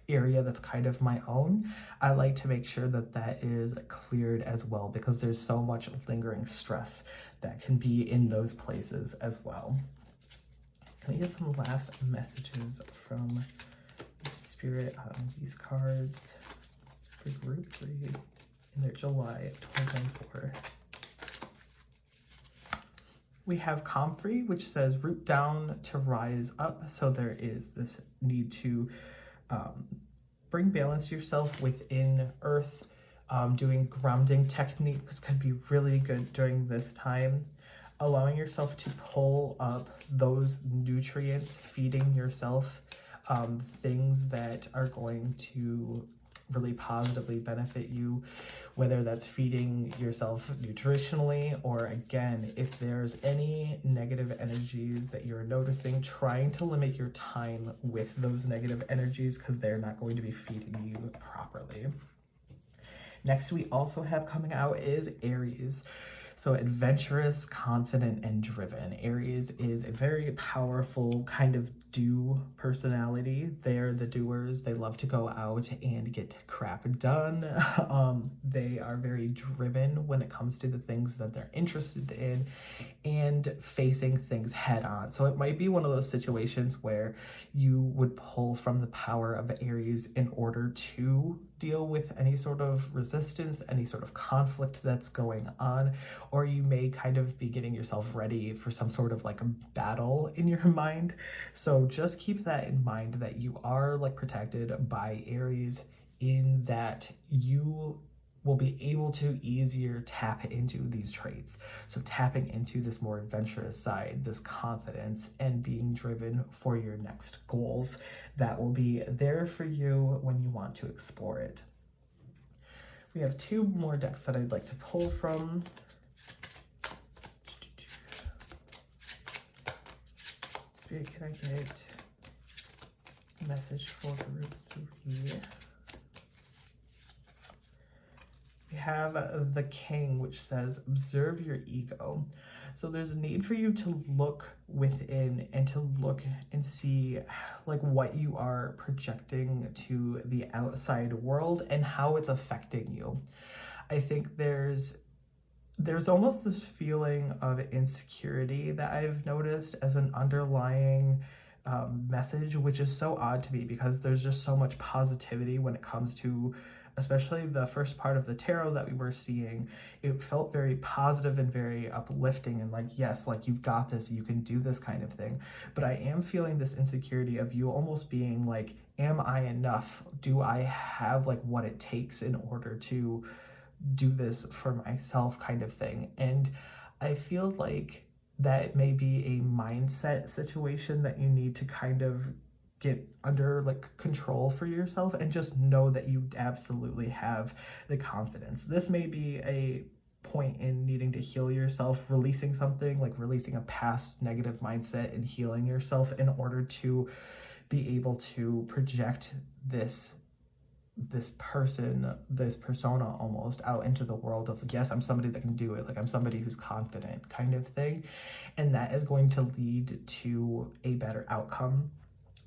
area that's kind of my own. I like to make sure that that is cleared as well, because there's so much lingering stress that can be in those places as well. Can we get some last messages from Spirit on these cards for group 3 in their July 2024? We have Comfrey, which says root down to rise up. So there is this need to bring balance to yourself within earth. Doing grounding techniques can be really good during this time. Allowing yourself to pull up those nutrients, feeding yourself things that are going to really positively benefit you, whether that's feeding yourself nutritionally, or again, if there's any negative energies that you're noticing, trying to limit your time with those negative energies because they're not going to be feeding you properly. Next, we also have coming out is Aries. So adventurous, confident, and driven. Aries is a very powerful kind of do personality. They're the doers. They love to go out and get crap done. They are very driven when it comes to the things that they're interested in and facing things head on. So it might be one of those situations where you would pull from the power of Aries in order to deal with any sort of resistance, any sort of conflict that's going on, or you may kind of be getting yourself ready for some sort of like a battle in your mind. So just keep that in mind, that you are like protected by Aries, in that you will be able to easier tap into these traits. So tapping into this more adventurous side, this confidence, and being driven for your next goals, that will be there for you when you want to explore it. We have two more decks that I'd like to pull from. Spirit, can I get a message for group 3? We have the King, which says, observe your ego. So there's a need for you to look within and to look and see like what you are projecting to the outside world and how it's affecting you. I think there's almost this feeling of insecurity that I've noticed as an underlying message, which is so odd to me because there's just so much positivity when it comes to, especially the first part of the tarot that we were seeing. It felt very positive and very uplifting and like, yes, like you've got this, you can do this kind of thing. But I am feeling this insecurity of you almost being like, am I enough? Do I have like what it takes in order to do this for myself, kind of thing? And I feel like that may be a mindset situation that you need to kind of get under like control for yourself, and just know that you absolutely have the confidence. This may be a point in needing to heal yourself, releasing something, like releasing a past negative mindset and healing yourself in order to be able to project this persona almost out into the world of, yes, I'm somebody that can do it, like I'm somebody who's confident, kind of thing. And that is going to lead to a better outcome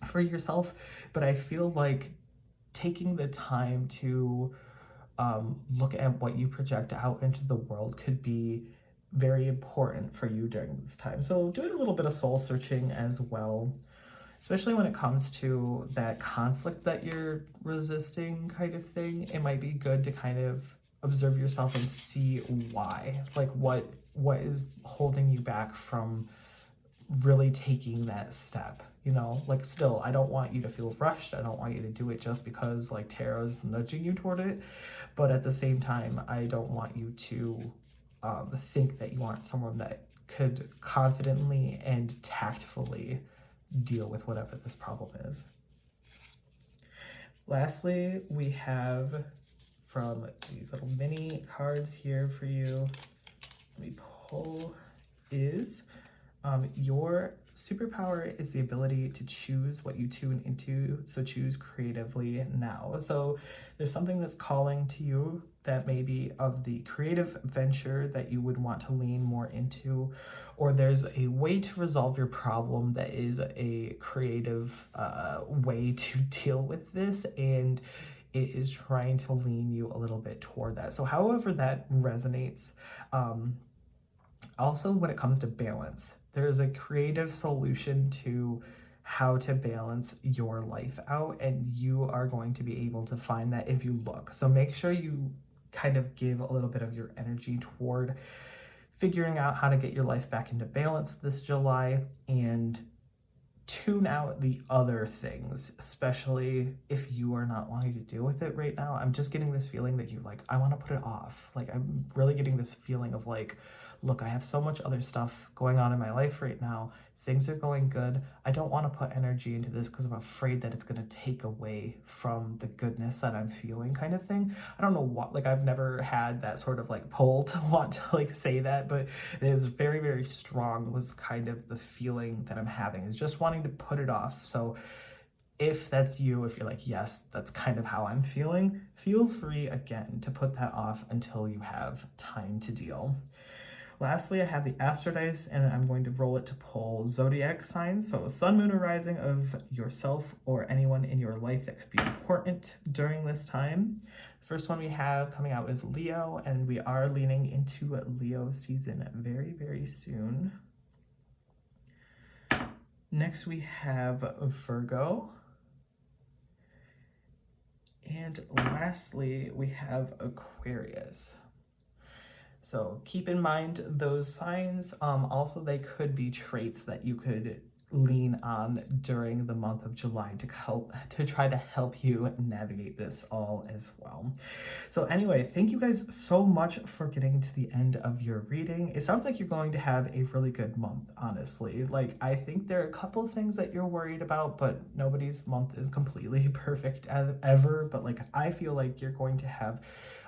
for yourself. But I feel like taking the time to look at what you project out into the world could be very important for you during this time. So doing a little bit of soul searching as well, especially when it comes to that conflict that you're resisting, kind of thing. It might be good to kind of observe yourself and see why, like what is holding you back from really taking that step. You know, like, still, I don't want you to feel rushed. I don't want you to do it just because like tarot's nudging you toward it. But at the same time, I don't want you to think that you aren't someone that could confidently and tactfully deal with whatever this problem is. Lastly, we have from these little mini cards here for you, let me pull, is your superpower is the ability to choose what you tune into, so choose creatively now. So there's something that's calling to you that may be of the creative venture that you would want to lean more into, or there's a way to resolve your problem that is a creative way to deal with this, and it is trying to lean you a little bit toward that. So however that resonates. Also, when it comes to balance, there's a creative solution to how to balance your life out, and you are going to be able to find that if you look. So make sure you kind of give a little bit of your energy toward figuring out how to get your life back into balance this July, and tune out the other things, especially if you are not wanting to deal with it right now. I'm just getting this feeling that you're like, I want to put it off. Like, I'm really getting this feeling of like, look, I have so much other stuff going on in my life right now. Things are going good. I don't want to put energy into this because I'm afraid that it's going to take away from the goodness that I'm feeling, kind of thing. I don't know what, like, I've never had that sort of like pull to want to like say that, but it was very, very strong, was kind of the feeling that I'm having, is just wanting to put it off. So if that's you, if you're like, yes, that's kind of how I'm feeling, feel free again to put that off until you have time to deal. Lastly, I have the Astro Dice, and I'm going to roll it to pull zodiac signs. So sun, moon, or rising of yourself or anyone in your life that could be important during this time. The first one we have coming out is Leo, and we are leaning into Leo season very, very soon. Next, we have Virgo. And lastly, we have Aquarius. So keep in mind those signs. Also, they could be traits that you could lean on during the month of July to try to help you navigate this all as well. So anyway, thank you guys so much for getting to the end of your reading. It sounds like you're going to have a really good month, honestly. Like, I think there are a couple things that you're worried about, but nobody's month is completely perfect ever. But like, I feel like you're going to have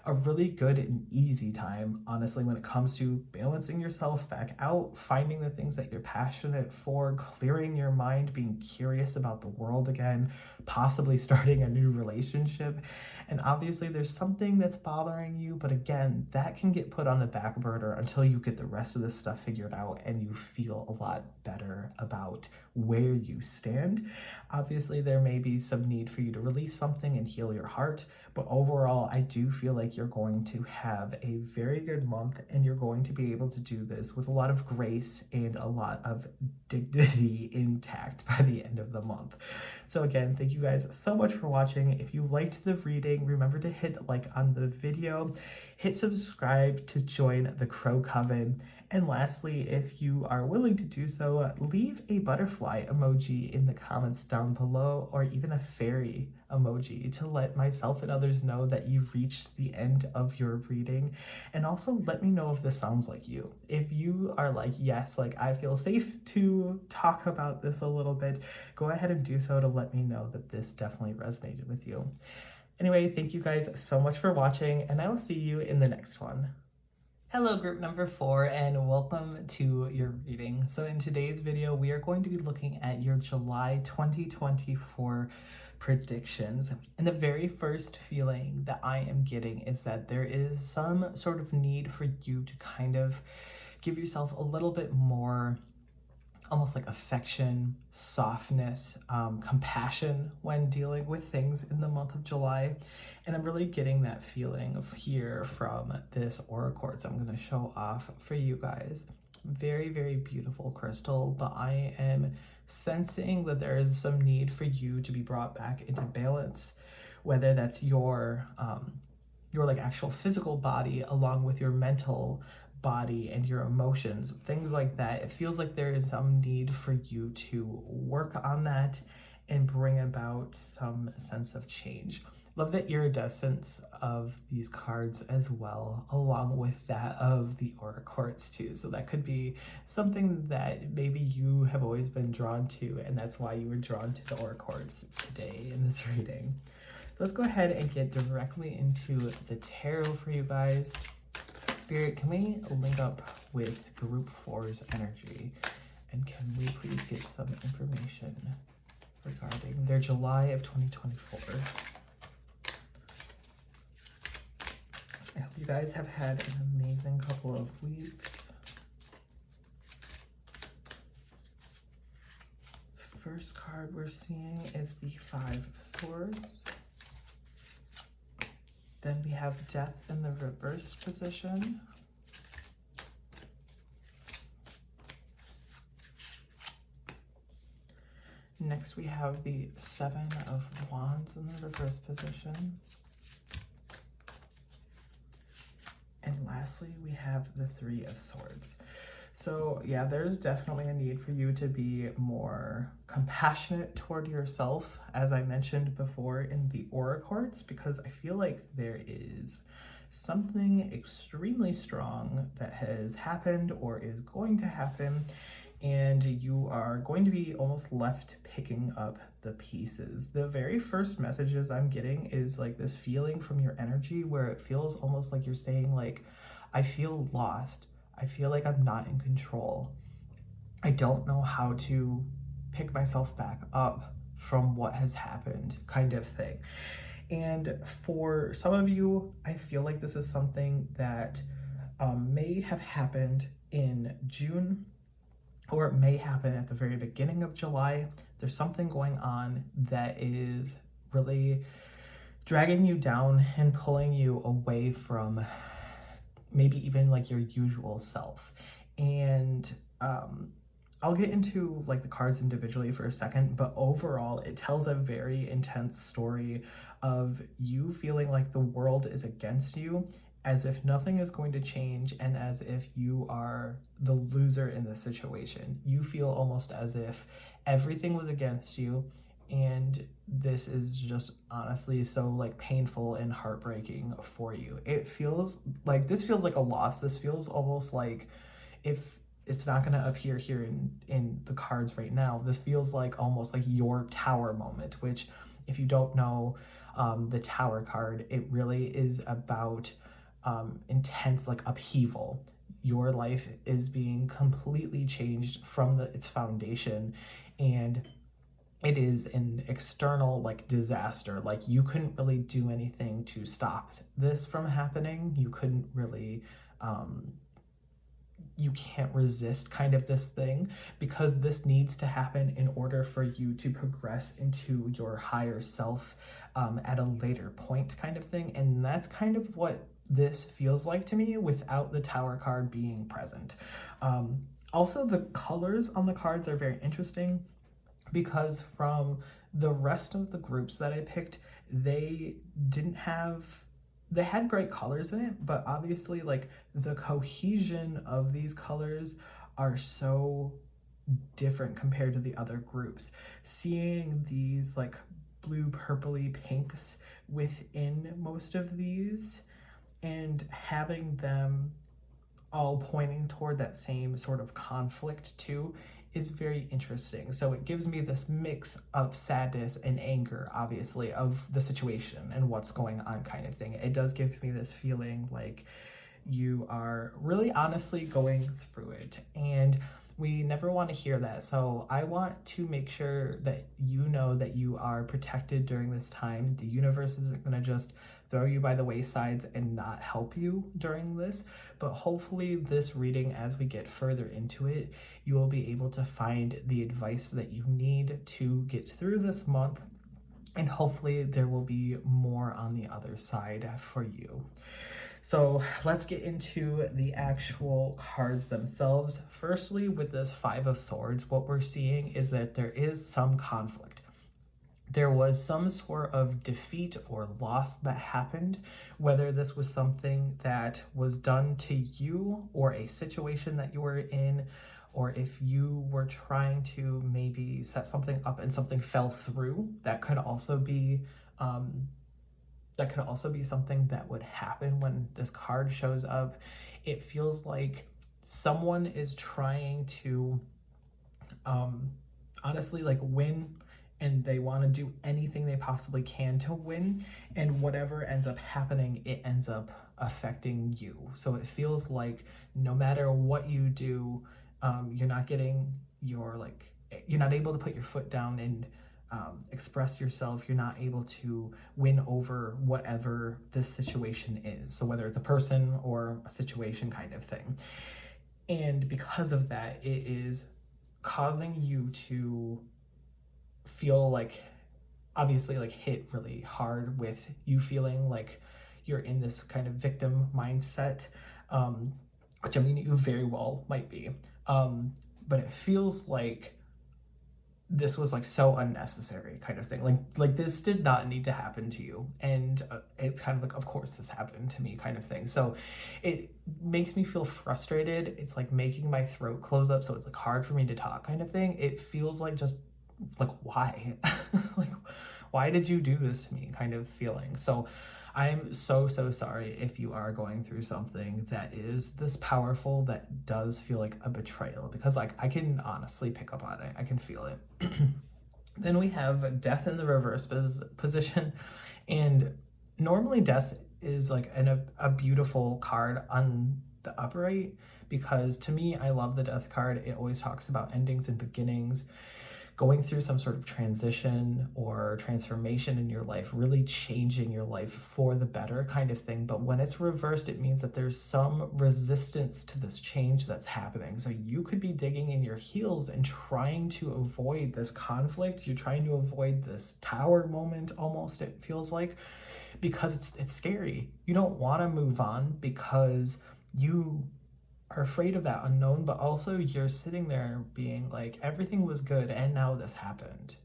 a really good and easy time, honestly, when it comes to balancing yourself back out, finding the things that you're passionate for, clearing your mind, being curious about the world again, possibly starting a new relationship. And obviously there's something that's bothering you, but again, that can get put on the back burner until you get the rest of this stuff figured out and you feel a lot better about where you stand. Obviously, there may be some need for you to release something and heal your heart, but overall, I do feel like you're going to have a very good month and you're going to be able to do this with a lot of grace and a lot of dignity intact by the end of the month. So again, thank you guys so much for watching. If you liked the reading, remember to hit like on the video, hit subscribe to join the Crow Coven. And lastly, if you are willing to do so, leave a butterfly emoji in the comments down below, or even a fairy emoji to let myself and others know that you've reached the end of your reading. And also let me know if this sounds like you. If you are like, yes, like I feel safe to talk about this a little bit, go ahead and do so to let me know that this definitely resonated with you. Anyway, thank you guys so much for watching, and I will see you in the next one. Hello, group number 4, and welcome to your reading. So in today's video, we are going to be looking at your July 2024 predictions. And the very first feeling that I am getting is that there is some sort of need for you to kind of give yourself a little bit more almost like affection, softness, compassion when dealing with things in the month of July. And I'm really getting that feeling of here from this aura quartz I'm going to show off for you guys. Very, very beautiful crystal, but I am sensing that there is some need for you to be brought back into balance, whether that's your like actual physical body along with your mental body and your emotions, things like that. It feels like there is some need for you to work on that and bring about some sense of change. Love the iridescence of these cards as well, along with that of the aura quartz too. So that could be something that maybe you have always been drawn to, and that's why you were drawn to the aura quartz today in this reading. So let's go ahead and get directly into the tarot for you guys. Spirit, can we link up with Group 4's energy? And can we please get some information regarding their July of 2024? I hope you guys have had an amazing couple of weeks. First card we're seeing is the 5 of Swords. Then we have Death in the reverse position. Next we have the 7 of Wands in the reverse position. And lastly, we have the 3 of Swords. So yeah, there's definitely a need for you to be more compassionate toward yourself, as I mentioned before in the aura quartz, because I feel like there is something extremely strong that has happened or is going to happen, and you are going to be almost left picking up the pieces. The very first messages I'm getting is like this feeling from your energy where it feels almost like you're saying like, I feel lost. I feel like I'm not in control. I don't know how to pick myself back up from what has happened, kind of thing. And for some of you, I feel like this is something that may have happened in June, or it may happen at the very beginning of July. There's something going on that is really dragging you down and pulling you away from maybe even like your usual self. And I'll get into like the cards individually for a second, but overall it tells a very intense story of you feeling like the world is against you, as if nothing is going to change, and as if you are the loser in the situation. You feel almost as if everything was against you, and this is just honestly so like painful and heartbreaking for you. It feels like this feels like a loss. This feels almost like, if it's not going to appear here in the cards right now, this feels like almost like your tower moment, which, if you don't know, the tower card, it really is about intense like upheaval. Your life is being completely changed from its foundation, and it is an external like disaster. Like, you couldn't really do anything to stop this from happening. You couldn't really you can't resist kind of this thing, because this needs to happen in order for you to progress into your higher self at a later point kind of thing. And that's kind of what this feels like to me without the tower card being present. Also, the colors on the cards are very interesting, because from the rest of the groups that I picked, they didn't have, they had bright colors in it, but obviously like the cohesion of these colors are so different compared to the other groups. Seeing these like blue purpley pinks within most of these, and having them all pointing toward that same sort of conflict too, is very interesting. So it gives me this mix of sadness and anger, obviously, of the situation and what's going on kind of thing. It does give me this feeling like you are really honestly going through it, and we never want to hear that. So I want to make sure that you know that you are protected during this time. The universe isn't going to just throw you by the waysides and not help you during this, but hopefully this reading, as we get further into it, you will be able to find the advice that you need to get through this month, and hopefully there will be more on the other side for you. So let's get into the actual cards themselves. Firstly, with this Five of Swords, what we're seeing is that there is some conflict. There was some sort of defeat or loss that happened, whether this was something that was done to you or a situation that you were in, or if you were trying to maybe set something up and something fell through. That could also be something that would happen when this card shows up. It feels like someone is trying to honestly like win, and they want to do anything they possibly can to win, and whatever ends up happening, it ends up affecting you. So it feels like no matter what you do, you're not getting your like, you're not able to put your foot down and express yourself. You're not able to win over whatever this situation is. So whether it's a person or a situation kind of thing. And because of that, it is causing you to feel like, obviously like hit really hard with you feeling like you're in this kind of victim mindset, which I mean, you very well might be. But it feels like this was like so unnecessary kind of thing. Like this did not need to happen to you. And it's kind of like, of course this happened to me kind of thing. So it makes me feel frustrated. It's like making my throat close up, so it's like hard for me to talk kind of thing. It feels like just like, why? Like, why did you do this to me kind of feeling. So I'm so sorry if you are going through something that is this powerful, that does feel like a betrayal, because like I can honestly pick up on it. I can feel it. Then we have Death in the reverse position, and normally Death is like a beautiful card on the upright, because to me, I love the Death card. It always talks about endings and beginnings, going through some sort of transition or transformation in your life, really changing your life for the better kind of thing. But when it's reversed, it means that there's some resistance to this change that's happening. So you could be digging in your heels and trying to avoid this conflict. You're trying to avoid this tower moment, almost, it feels like, because it's scary. You don't want to move on because you are afraid of that unknown, but also you're sitting there being like, everything was good and now this happened,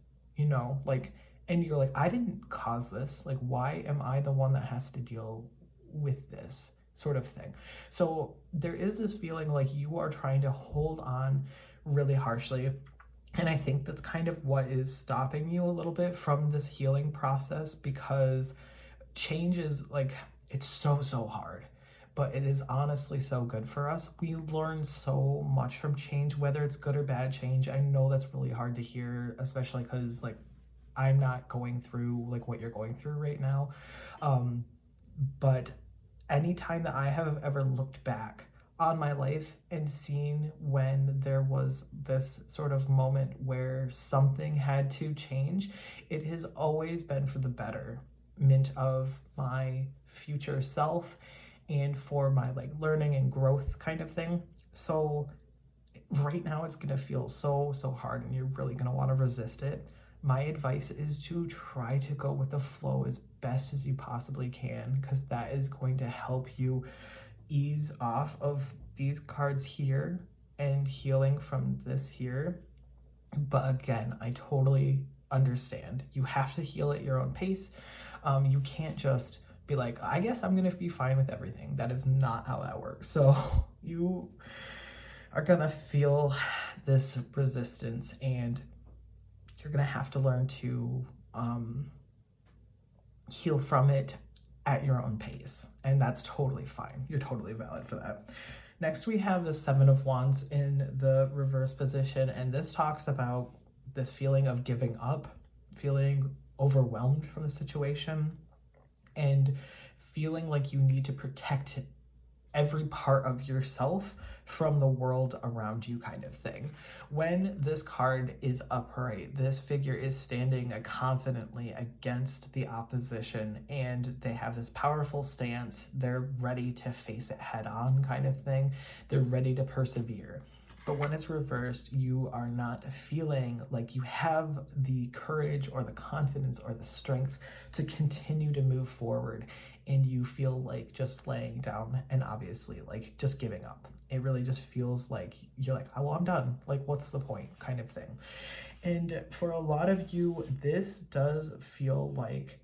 like, and you're like, I didn't cause this. Like, why am I the one that has to deal with this sort of thing? So there is this feeling like you are trying to hold on really harshly. And I think that's kind of what is stopping you a little bit from this healing process, because change is like, it's so hard, but it is honestly so good for us. We learn so much from change, whether it's good or bad change. I know that's really hard to hear, especially because like I'm not going through like what you're going through right now. But anytime that I have ever looked back on my life and seen when there was this sort of moment where something had to change, it has always been for the betterment of my future self and for my like learning and growth kind of thing. So right now it's going to feel so hard and you're really going to want to resist it. My advice is to try to go with the flow as best as you possibly can, because that is going to help you ease off of these cards here and healing from this here. But again, I totally understand. You have to heal at your own pace. You can't just be like, I guess I'm going to be fine with everything. That is not how that works. So you are going to feel this resistance, and you're going to have to learn to heal from it at your own pace. And that's totally fine. You're totally valid for that. Next, we have the Seven of Wands in the reverse position. And this talks about this feeling of giving up, feeling overwhelmed from the situation, and feeling like you need to protect every part of yourself from the world around you kind of thing. When this card is upright, this figure is standing confidently against the opposition, and they have this powerful stance. They're ready to face it head on kind of thing. They're ready to persevere. But when it's reversed, you are not feeling like you have the courage or the confidence or the strength to continue to move forward. And you feel like just laying down and obviously like just giving up. It really just feels like you're like, oh, well, I'm done. Like, what's the point kind of thing. And for a lot of you, this does feel like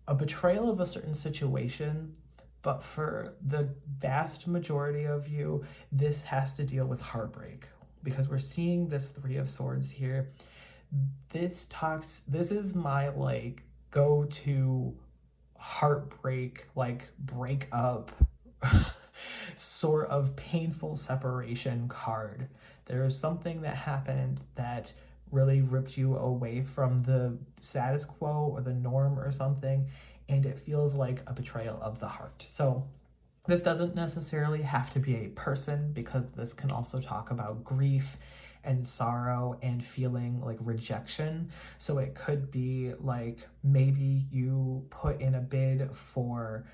a betrayal of a certain situation. But for the vast majority of you, this has to deal with heartbreak, because we're seeing this Three of Swords here. This is my like go-to heartbreak, like breakup, sort of painful separation card. There's something that happened that really ripped you away from the status quo or the norm or something, and it feels like a betrayal of the heart. So this doesn't necessarily have to be a person, because this can also talk about grief and sorrow and feeling like rejection. So it could be like maybe you put in a bid for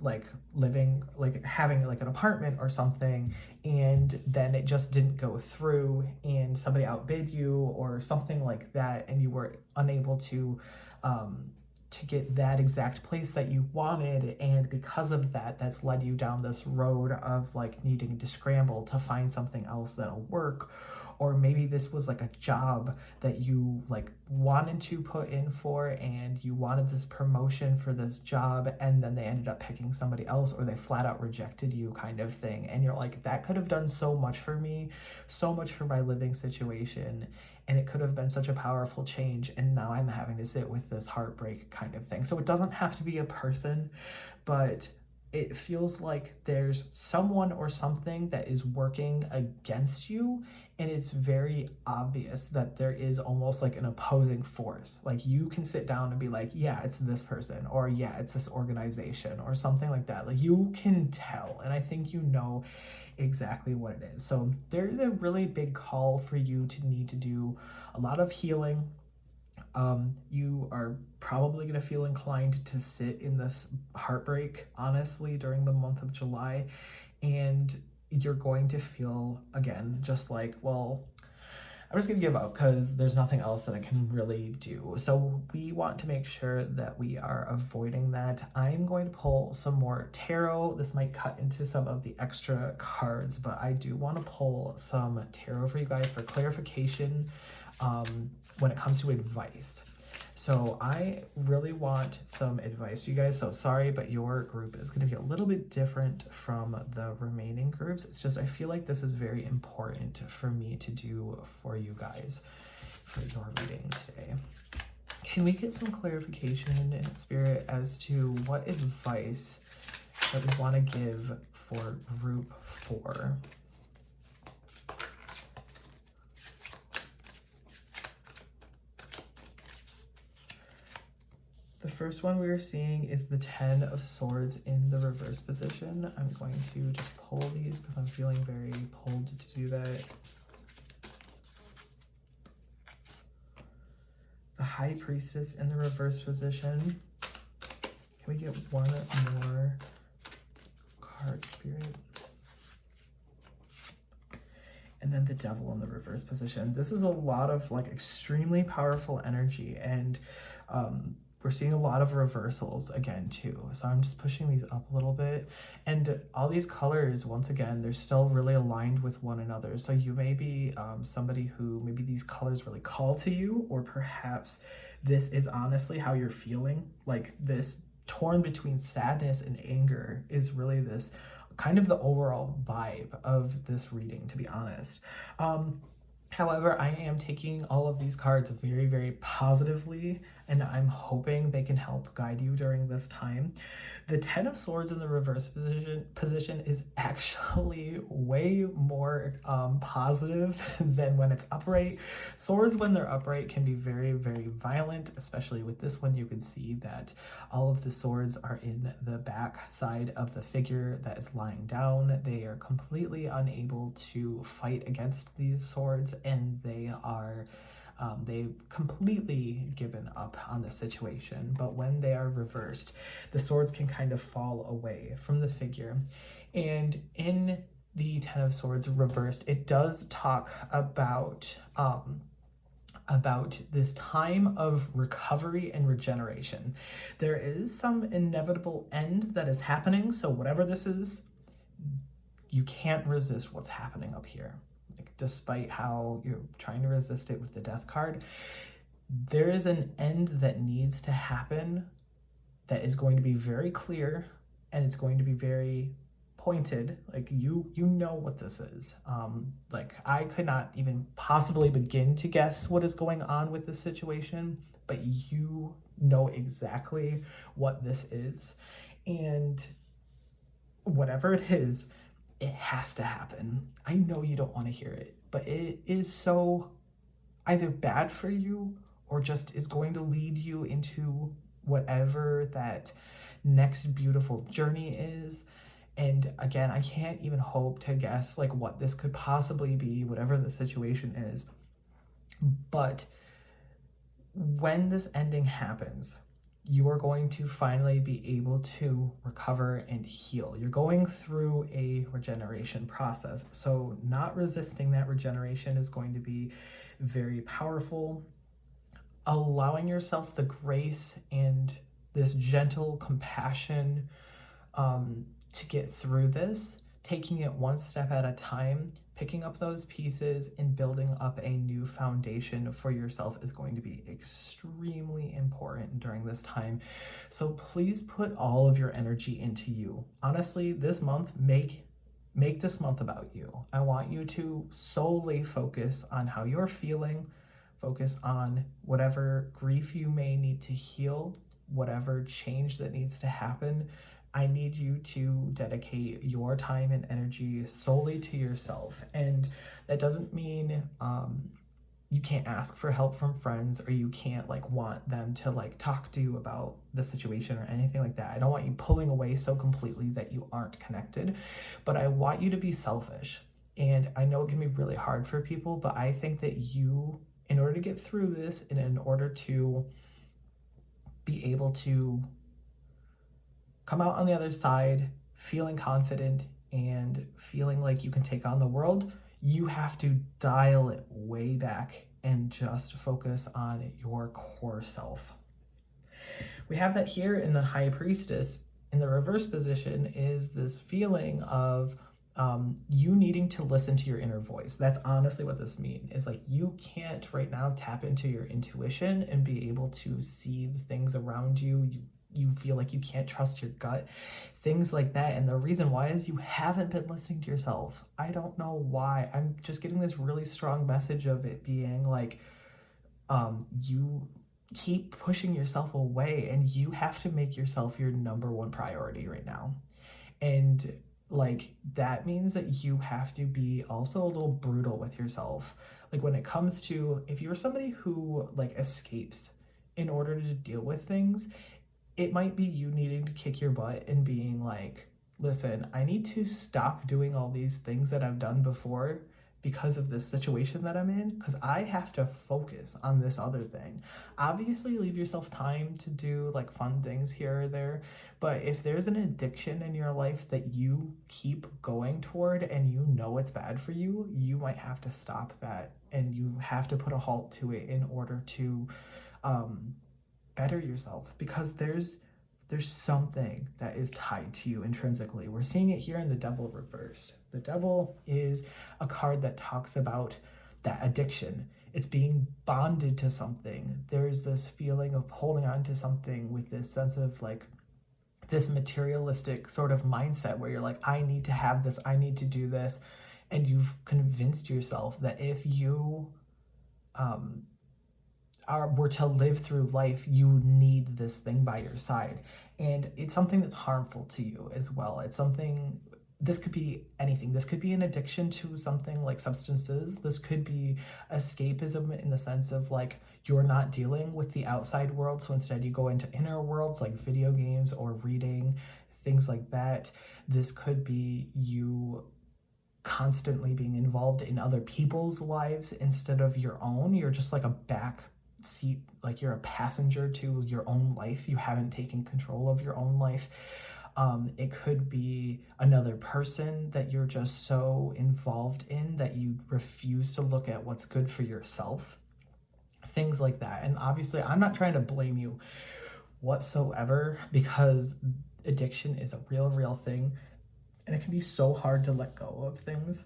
like living, like having like an apartment or something, and then it just didn't go through and somebody outbid you or something like that, and you were unable to get that exact place that you wanted. And because of that, that's led you down this road of like needing to scramble to find something else that'll work. Or maybe this was like a job that you like wanted to put in for, and you wanted this promotion for this job, and then they ended up picking somebody else, or they flat out rejected you kind of thing. And you're like, that could have done so much for me, so much for my living situation, and it could have been such a powerful change, and now I'm having to sit with this heartbreak kind of thing. So it doesn't have to be a person, but it feels like there's someone or something that is working against you, and it's very obvious that there is almost like an opposing force. Like you can sit down and be like, yeah, it's this person, or yeah, it's this organization, or something like that. Like you can tell, and I think you know exactly what it is. So there's a really big call for you to need to do a lot of healing. You are probably going to feel inclined to sit in this heartbreak, honestly, during the month of July. And you're going to feel, again, just like, well, I'm just gonna give up because there's nothing else that I can really do. So we want to make sure that we are avoiding that. I'm going to pull some more tarot. This might cut into some of the extra cards, but I do want to pull some tarot for you guys for clarification when it comes to advice. So I really want some advice, you guys. So sorry, but your group is going to be a little bit different from the remaining groups. It's just, I feel like this is very important for me to do for you guys for your reading today. Can we get some clarification in spirit as to what advice that we want to give for group 4? The first one we are seeing is the 10 of Swords in the reverse position. I'm going to just pull these because I'm feeling very pulled to do that. The High Priestess in the reverse position. Can we get one more card, Spirit? And then the Devil in the reverse position. This is a lot of like extremely powerful energy, and we're seeing a lot of reversals again too. So I'm just pushing these up a little bit, and all these colors, once again, they're still really aligned with one another. So you may be somebody who maybe these colors really call to you, or perhaps this is honestly how you're feeling. Like this torn between sadness and anger is really this kind of the overall vibe of this reading, to be honest. However, I am taking all of these cards very, very positively, and I'm hoping they can help guide you during this time. The 10 of Swords in the reverse position is actually way more positive than when it's upright. Swords, when they're upright, can be very, very violent, especially with this one. You can see that all of the swords are in the back side of the figure that is lying down. They are completely unable to fight against these swords, and they've completely given up on the situation. But when they are reversed, the swords can kind of fall away from the figure. And in the 10 of Swords reversed, it does talk about this time of recovery and regeneration. There is some inevitable end that is happening. So whatever this is, you can't resist what's happening up here. Despite how you're trying to resist it with the Death card, there is an end that needs to happen that is going to be very clear, and it's going to be very pointed. Like you know what this is. Like I could not even possibly begin to guess what is going on with this situation, but you know exactly what this is, and whatever it is, it has to happen. I know you don't want to hear it, but it is so either bad for you or just is going to lead you into whatever that next beautiful journey is. And again, I can't even hope to guess like what this could possibly be, whatever the situation is. But when this ending happens, you are going to finally be able to recover and heal. You're going through a regeneration process. So not resisting that regeneration is going to be very powerful. Allowing yourself the grace and this gentle compassion to get through this, taking it one step at a time, picking up those pieces and building up a new foundation for yourself is going to be extremely important during this time. So please put all of your energy into you. Honestly, this month, make this month about you. I want you to solely focus on how you're feeling, focus on whatever grief you may need to heal, whatever change that needs to happen. I need you to dedicate your time and energy solely to yourself. And that doesn't mean you can't ask for help from friends, or you can't like want them to like talk to you about the situation or anything like that. I don't want you pulling away so completely that you aren't connected, but I want you to be selfish. And I know it can be really hard for people, but I think that you, in order to get through this and in order to be able to come out on the other side feeling confident and feeling like you can take on the world, you have to dial it way back and just focus on your core self. We have that here in the High Priestess. In the reverse position is this feeling of you needing to listen to your inner voice. That's honestly what this means. Is like you can't right now tap into your intuition and be able to see the things around you. You feel like you can't trust your gut, things like that. And the reason why is you haven't been listening to yourself. I don't know why. I'm just getting this really strong message of it being like, you keep pushing yourself away, and you have to make yourself your number one priority right now. And like that means that you have to be also a little brutal with yourself. Like when it comes to, if you're somebody who like escapes in order to deal with things, it might be you needing to kick your butt and being like, listen, I need to stop doing all these things that I've done before because of this situation that I'm in, because I have to focus on this other thing. Obviously, leave yourself time to do like fun things here or there, but if there's an addiction in your life that you keep going toward and you know it's bad for you, you might have to stop that, and you have to put a halt to it in order to better yourself, because there's something that is tied to you intrinsically. We're seeing it here in the Devil reversed. The Devil is a card that talks about that addiction. It's being bonded to something. There's this feeling of holding on to something with this sense of like this materialistic sort of mindset where you're like, I need to have this, I need to do this. And you've convinced yourself that if you were to live through life, you need this thing by your side. And it's something that's harmful to you as well. It's something, this could be anything. This could be an addiction to something like substances. This could be escapism in the sense of like you're not dealing with the outside world, so instead you go into inner worlds like video games or reading, things like that. This could be you constantly being involved in other people's lives instead of your own. You're just like a back seat, like you're a passenger to your own life. You haven't taken control of your own life. It could be another person that you're just so involved in that you refuse to look at what's good for yourself, things like that. And obviously I'm not trying to blame you whatsoever, because addiction is a real thing, and it can be so hard to let go of things.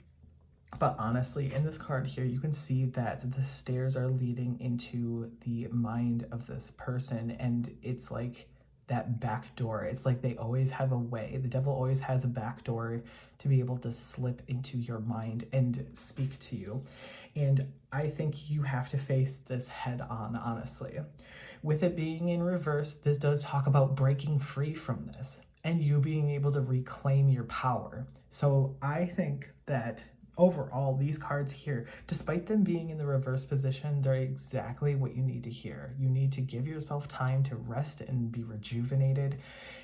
But honestly, in this card here, you can see that the stairs are leading into the mind of this person, and it's like that back door. It's like they always have a way. The Devil always has a back door to be able to slip into your mind and speak to you. And I think you have to face this head on, honestly. With it being in reverse, this does talk about breaking free from this and you being able to reclaim your power. So I think that overall, these cards here, despite them being in the reverse position, they're exactly what you need to hear. You need to give yourself time to rest and be rejuvenated.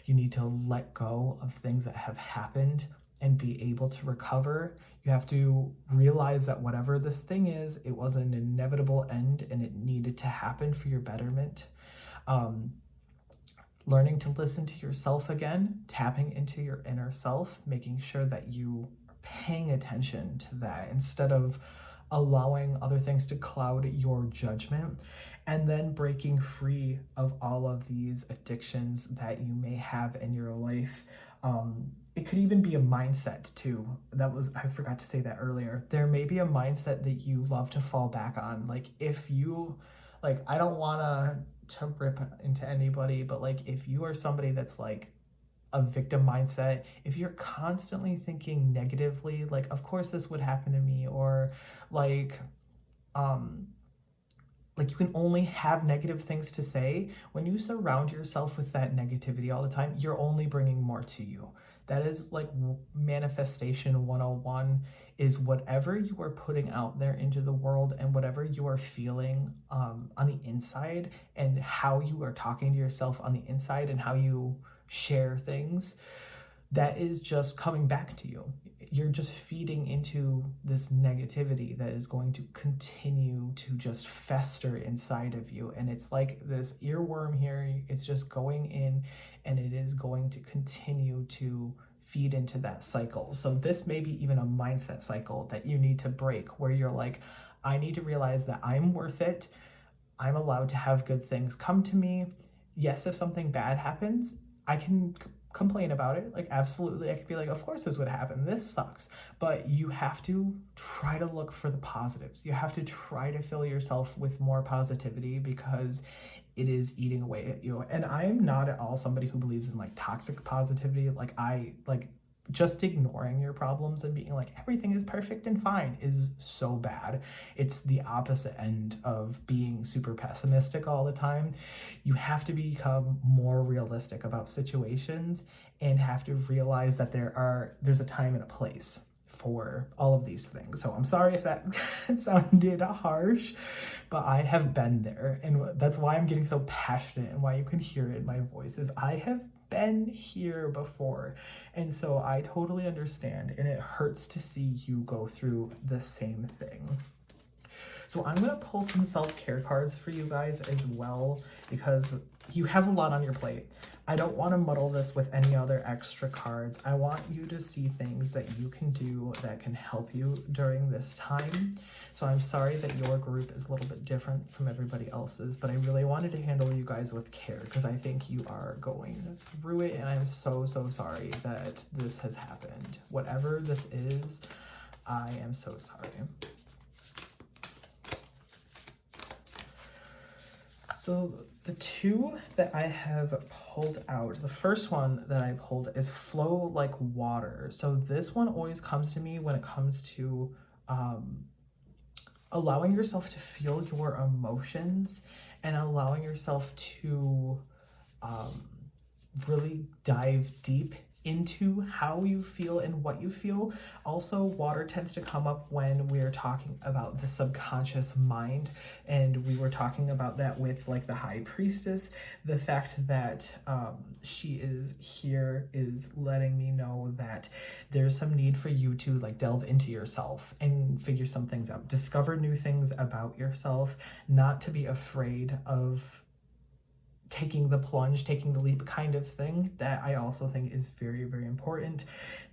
You need to let go of things that have happened and be able to recover. You have to realize that whatever this thing is, it was an inevitable end and it needed to happen for your betterment. Learning to listen to yourself again, tapping into your inner self, making sure that you paying attention to that instead of allowing other things to cloud your judgment, and then breaking free of all of these addictions that you may have in your life. It could even be a mindset too. I forgot to say that earlier. There may be a mindset that you love to fall back on. Like if you, like, I don't want to rip into anybody, but like if you are somebody that's like a victim mindset, if you're constantly thinking negatively, like of course this would happen to me, or like you can only have negative things to say, when you surround yourself with that negativity all the time, you're only bringing more to you. That is like manifestation 101, is whatever you are putting out there into the world and whatever you are feeling on the inside, and how you are talking to yourself on the inside and how you share things, that is just coming back to you. You're just feeding into this negativity that is going to continue to just fester inside of you. And it's like this earworm here. It's just going in, and it is going to continue to feed into that cycle. So this may be even a mindset cycle that you need to break, where you're like, I need to realize that I'm worth it. I'm allowed to have good things come to me. Yes, if something bad happens, I can complain about it. Like, absolutely, I could be like, of course this would happen. This sucks. But you have to try to look for the positives. You have to try to fill yourself with more positivity, because it is eating away at you. And I am not at all somebody who believes in like toxic positivity. Like just ignoring your problems and being like everything is perfect and fine is so bad. It's the opposite end of being super pessimistic all the time. You have to become more realistic about situations and have to realize that there's a time and a place for all of these things. So I'm sorry if that sounded harsh, but I have been there, and that's why I'm getting so passionate, and why you can hear it in my voice is I have been here before. And so I totally understand, and it hurts to see you go through the same thing. So I'm going to pull some self-care cards for you guys as well, because you have a lot on your plate. I don't want to muddle this with any other extra cards. I want you to see things that you can do that can help you during this time. So I'm sorry that your group is a little bit different from everybody else's, but I really wanted to handle you guys with care, because I think you are going through it, and I'm so sorry that this has happened. Whatever this is, I am so sorry. So the two that I have pulled out, the first one that I pulled is flow like water. So this one always comes to me when it comes to allowing yourself to feel your emotions and allowing yourself to really dive deep into how you feel and what you feel. Also, water tends to come up when we're talking about the subconscious mind, and we were talking about that with like the high priestess. The fact that she is here is letting me know that there's some need for you to like delve into yourself and figure some things out, discover new things about yourself, not to be afraid of taking the plunge, taking the leap kind of thing. That I also think is very important.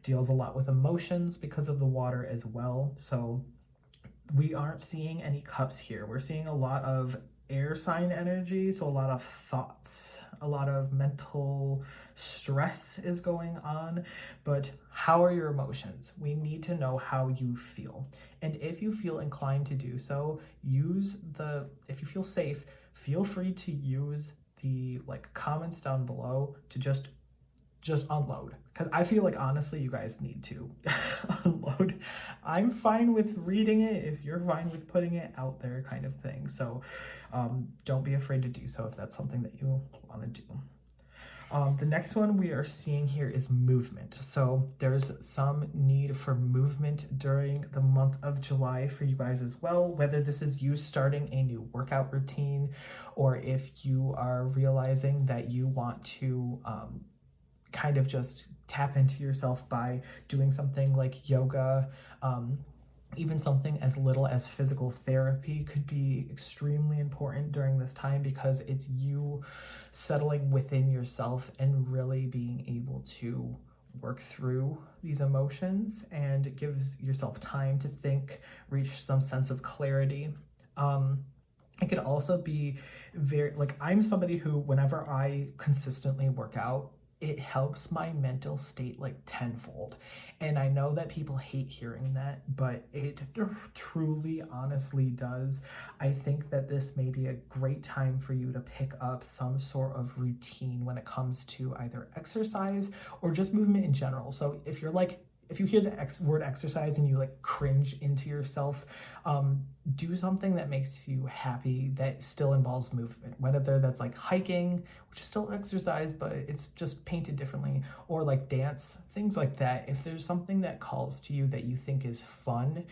Deals a lot with emotions because of the water as well. So we aren't seeing any cups here. We're seeing a lot of air sign energy, so a lot of thoughts, a lot of mental stress is going on. But how are your emotions? We need to know how you feel. And if you feel inclined to do so, if you feel safe, feel free to use the like comments down below to just unload, because I feel like honestly you guys need to unload. I'm fine with reading it if you're fine with putting it out there, kind of thing. So don't be afraid to do so if that's something that you want to do. The next one we are seeing here is movement. So there's some need for movement during the month of July for you guys as well, whether this is you starting a new workout routine, or if you are realizing that you want to kind of just tap into yourself by doing something like yoga. Even something as little as physical therapy could be extremely important during this time, because it's you settling within yourself and really being able to work through these emotions, and it gives yourself time to think, reach some sense of clarity. It could also be I'm somebody who, whenever I consistently work out, it helps my mental state like tenfold. And I know that people hate hearing that, but it truly, honestly does. I think that this may be a great time for you to pick up some sort of routine when it comes to either exercise or just movement in general. So if you hear the word exercise and you like cringe into yourself, do something that makes you happy that still involves movement, whether that's like hiking, which is still exercise, but it's just painted differently, or like dance, things like that. If there's something that calls to you that you think is fun,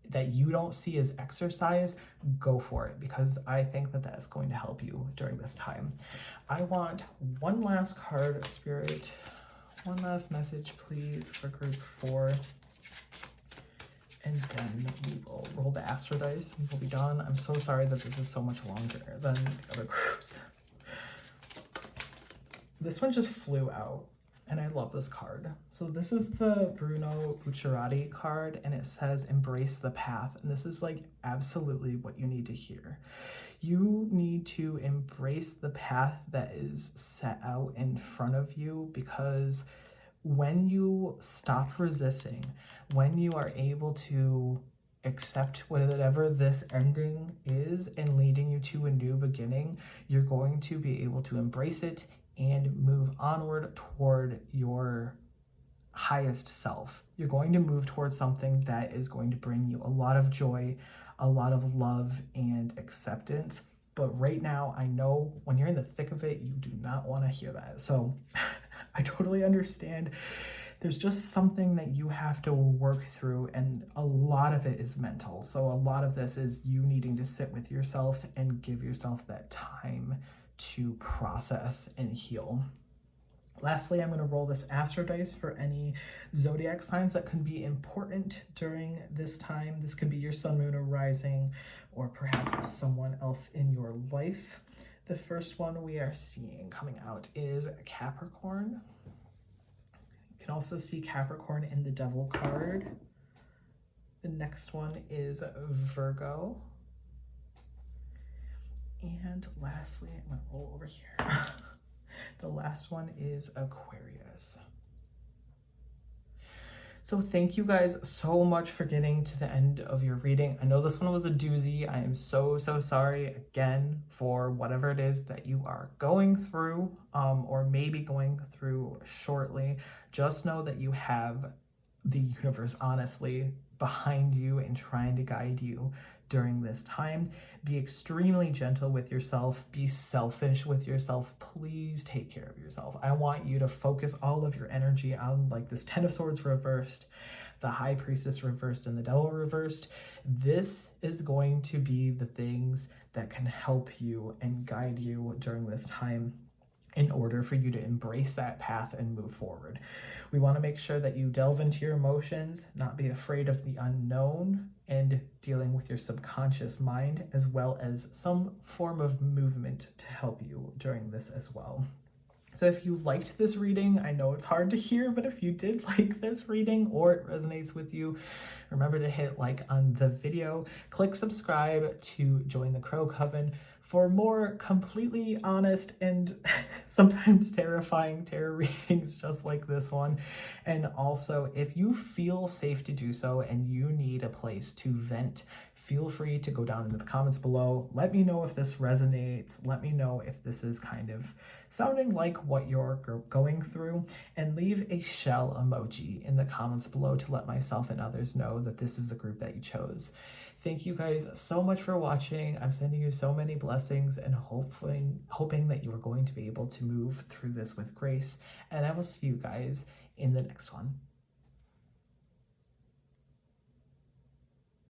that you don't see as exercise, go for it, because I think that that's going to help you during this time. I want one last card, Spirit. One last message, please, for group 4. And then we will roll the Astro dice and we'll be done. I'm so sorry that this is so much longer than the other groups. This one just flew out. And I love this card. So this is the Bruno Bucciarati card, and it says embrace the path. And this is like absolutely what you need to hear. You need to embrace the path that is set out in front of you, because when you stop resisting, when you are able to accept whatever this ending is and leading you to a new beginning, you're going to be able to embrace it and move onward toward your highest self. You're going to move towards something that is going to bring you a lot of joy, a lot of love and acceptance. But right now, I know when you're in the thick of it, you do not want to hear that. So I totally understand. There's just something that you have to work through, and a lot of it is mental. So a lot of this is you needing to sit with yourself and give yourself that time to process and heal. Lastly, I'm going to roll this Astro Dice for any zodiac signs that can be important during this time. This could be your sun, moon, or rising, or perhaps someone else in your life. The first one we are seeing coming out is Capricorn. You can also see Capricorn in the Devil card. The next one is Virgo. And lastly, I'm going to roll over here. The last one is Aquarius. So thank you guys so much for getting to the end of your reading. I know this one was a doozy. I am so sorry again for whatever it is that you are going through, or maybe going through shortly. Just know that you have the universe, honestly, behind you and trying to guide you during this time. Be extremely gentle with yourself. Be selfish with yourself. Please take care of yourself. I want you to focus all of your energy on like this 10 of Swords reversed, the High Priestess reversed, and the Devil reversed. This is going to be the things that can help you and guide you during this time in order for you to embrace that path and move forward. We want to make sure that you delve into your emotions, not be afraid of the unknown, and dealing with your subconscious mind, as well as some form of movement to help you during this as well. So if you liked this reading, I know it's hard to hear, but if you did like this reading or it resonates with you, remember to hit like on the video, click subscribe to join the Crow Coven for more completely honest and sometimes terrifying tarot readings just like this one. And also, if you feel safe to do so and you need a place to vent, feel free to go down into the comments below. Let me know if this resonates. Let me know if this is kind of sounding like what you're going through, and leave a shell emoji in the comments below to let myself and others know that this is the group that you chose. Thank you guys so much for watching. I'm sending you so many blessings and hoping that you are going to be able to move through this with grace. And I will see you guys in the next one.